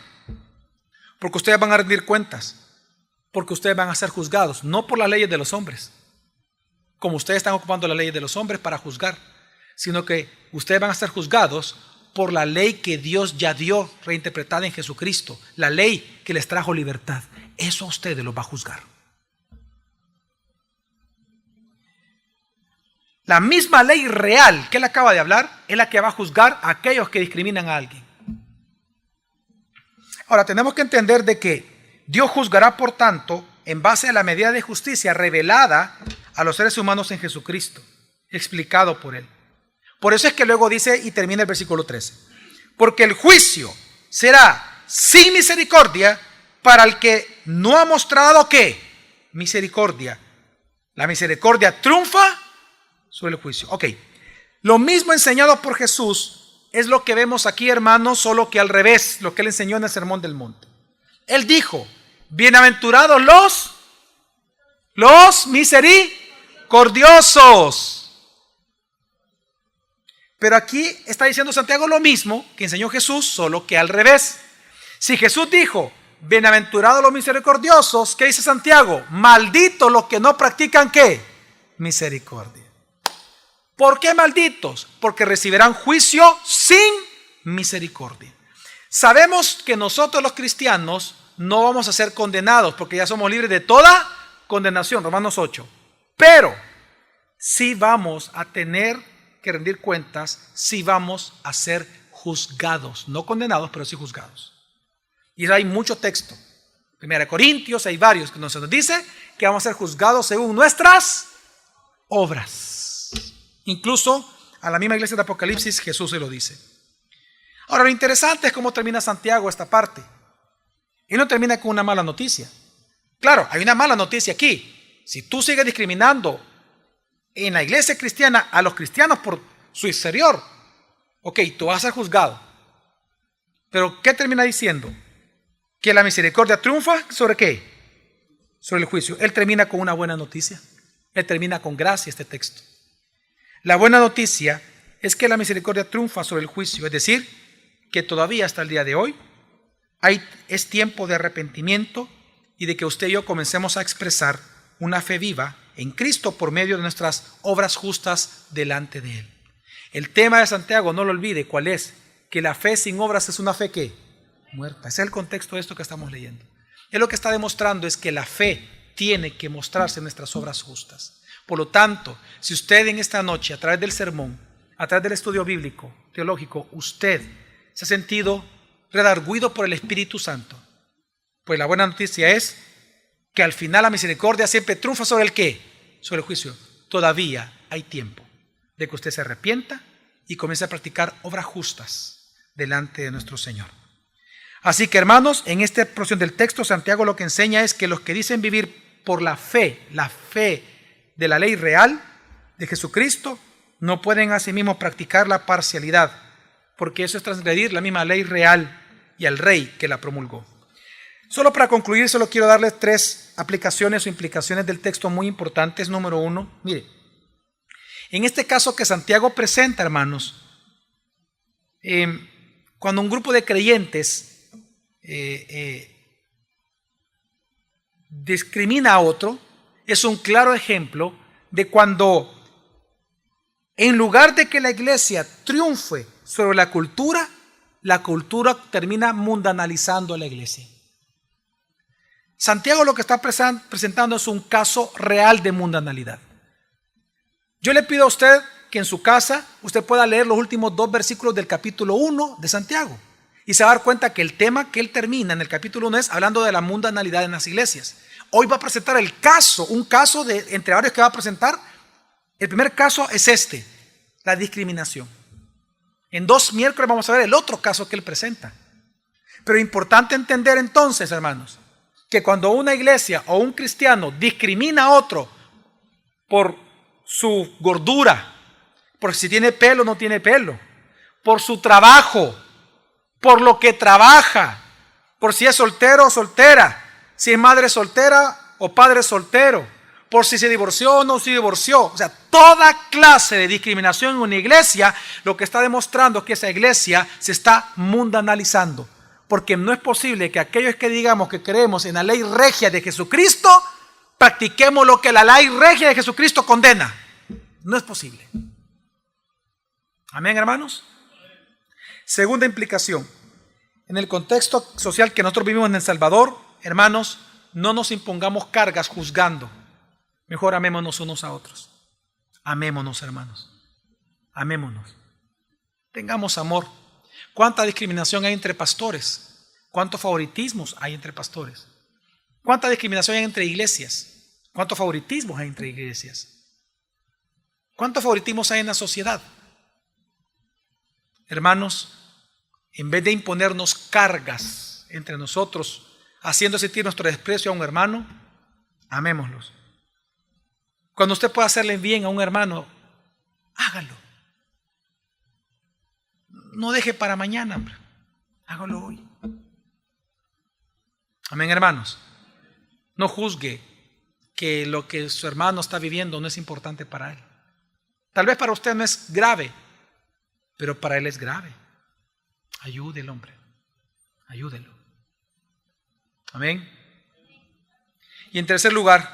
porque ustedes van a rendir cuentas, porque ustedes van a ser juzgados, no por las leyes de los hombres, como ustedes están ocupando las leyes de los hombres para juzgar, sino que ustedes van a ser juzgados por la ley que Dios ya dio reinterpretada en Jesucristo, la ley que les trajo libertad. Eso a ustedes los va a juzgar. La misma ley real que él acaba de hablar es la que va a juzgar a aquellos que discriminan a alguien. Ahora tenemos que entender de que Dios juzgará, por tanto, en base a la medida de justicia revelada a los seres humanos en Jesucristo, explicado por él. Por eso es que luego dice y termina el versículo 13. Porque el juicio será sin misericordia para el que no ha mostrado ¿qué? Misericordia. La misericordia triunfa sobre el juicio. Ok, lo mismo enseñado por Jesús es lo que vemos aquí, hermanos, solo que al revés, lo que él enseñó en el Sermón del Monte. Él dijo, bienaventurados los misericordiosos. Pero aquí está diciendo Santiago lo mismo que enseñó Jesús, solo que al revés. Si Jesús dijo, bienaventurados los misericordiosos, ¿qué dice Santiago? Malditos los que no practican ¿qué? Misericordia. ¿Por qué malditos? Porque recibirán juicio sin misericordia. Sabemos que nosotros los cristianos no vamos a ser condenados porque ya somos libres de toda condenación, Romanos 8. Pero sí vamos a tener que rendir cuentas, sí vamos a ser juzgados, no condenados, pero sí juzgados. Y hay mucho texto. 1 Corintios, hay varios que nos dice que vamos a ser juzgados según nuestras obras. Incluso a la misma iglesia de Apocalipsis Jesús se lo dice. Ahora lo interesante es cómo termina Santiago esta parte. Y no termina con una mala noticia. Claro, hay una mala noticia aquí. Si tú sigues discriminando en la iglesia cristiana a los cristianos por su exterior, ok, tú vas a ser juzgado. Pero ¿qué termina diciendo? Que la misericordia triunfa ¿sobre qué? Sobre el juicio. Él termina con una buena noticia. Él termina con gracia este texto. La buena noticia es que la misericordia triunfa sobre el juicio, es decir, que todavía hasta el día de hoy es tiempo de arrepentimiento y de que usted y yo comencemos a expresar una fe viva en Cristo por medio de nuestras obras justas delante de Él. El tema de Santiago, no lo olvide, ¿cuál es? Que la fe sin obras es una fe ¿qué? Muerta. Ese es el contexto de esto que estamos leyendo. Él lo que está demostrando es que la fe tiene que mostrarse en nuestras obras justas. Por lo tanto, si usted en esta noche, a través del sermón, a través del estudio bíblico, teológico, usted se ha sentido redarguido por el Espíritu Santo, pues la buena noticia es que al final la misericordia siempre triunfa sobre el ¿qué? Sobre el juicio. Todavía hay tiempo de que usted se arrepienta y comience a practicar obras justas delante de nuestro Señor. Así que, hermanos, en esta porción del texto, Santiago lo que enseña es que los que dicen vivir por la fe de la ley real de Jesucristo, no pueden asimismo practicar la parcialidad, porque eso es transgredir la misma ley real y al Rey que la promulgó. Solo para concluir, solo quiero darles 3 aplicaciones o implicaciones del texto muy importantes. Número 1, mire, en este caso que Santiago presenta, hermanos, cuando un grupo de creyentes discrimina a otro, es un claro ejemplo de cuando, en lugar de que la iglesia triunfe sobre la cultura termina mundanalizando a la iglesia. Santiago lo que está presentando es un caso real de mundanalidad. Yo le pido a usted que en su casa usted pueda leer los últimos 2 versículos del capítulo 1 de Santiago y se va a dar cuenta que el tema que él termina en el capítulo 1 es hablando de la mundanalidad en las iglesias. Hoy va a presentar un caso de entre varios que va a presentar. El primer caso es la discriminación. En 2 miércoles vamos a ver el otro caso que él presenta. Pero es importante entender entonces, hermanos, que cuando una iglesia o un cristiano discrimina a otro por su gordura, por si tiene pelo o no tiene pelo, por su trabajo, por lo que trabaja, por si es soltero o soltera, si es madre soltera o padre soltero, por si se divorció o no se divorció, o sea, toda clase de discriminación en una iglesia, lo que está demostrando es que esa iglesia se está mundanalizando. Porque no es posible que aquellos que digamos que creemos en la ley regia de Jesucristo, practiquemos lo que la ley regia de Jesucristo condena. No es posible. Amén, hermanos. Segunda implicación. En el contexto social que nosotros vivimos en El Salvador, hermanos, no nos impongamos cargas juzgando. Mejor amémonos unos a otros. Amémonos, hermanos. Amémonos. Tengamos amor. ¿Cuánta discriminación hay entre pastores? ¿Cuántos favoritismos hay entre pastores? ¿Cuánta discriminación hay entre iglesias? ¿Cuántos favoritismos hay entre iglesias? ¿Cuántos favoritismos hay en la sociedad? Hermanos, En vez de imponernos cargas entre nosotros, haciendo sentir nuestro desprecio a un hermano, amémoslos. Cuando usted pueda hacerle bien a un hermano, hágalo. No deje para mañana, hombre. Hágalo hoy. Amén, hermanos. No juzgue que lo que su hermano está viviendo no es importante para él. Tal vez para usted no es grave, pero para él es grave. Ayude al hombre. Ayúdelo. Amén. Y en tercer lugar,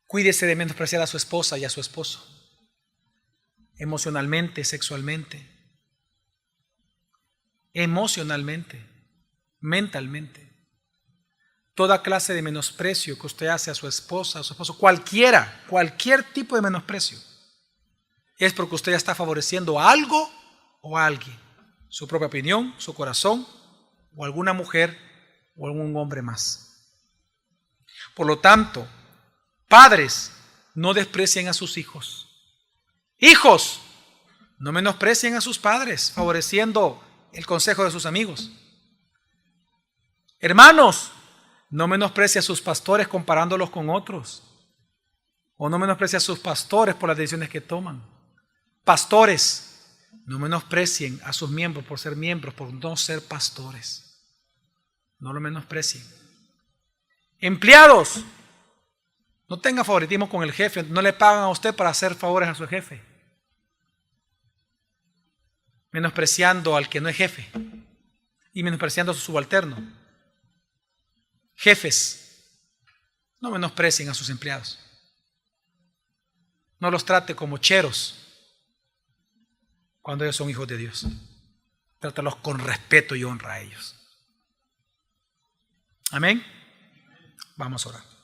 cuídese de menospreciar a su esposa y a su esposo, emocionalmente, sexualmente, mentalmente. Toda clase de menosprecio que usted hace a su esposa, a su esposo, cualquier tipo de menosprecio, es porque usted ya está favoreciendo a algo o a alguien, su propia opinión, su corazón, o alguna mujer o algún hombre más. Por lo tanto, padres, no desprecien a sus hijos. Hijos, no menosprecien a sus padres, favoreciendo el consejo de sus amigos. Hermanos, no menosprecien a sus pastores comparándolos con otros. O no menosprecien a sus pastores por las decisiones que toman. Pastores, no menosprecien a sus miembros por ser miembros, por no ser pastores. No lo menosprecien. Empleados, no tenga favoritismo con el jefe. No le pagan a usted para hacer favores a su jefe, menospreciando al que no es jefe y menospreciando a su subalterno. Jefes, no menosprecien a sus empleados. No los trate como cheros cuando ellos son hijos de Dios. Trátalos con respeto y honra a ellos. Amén. Vamos a orar.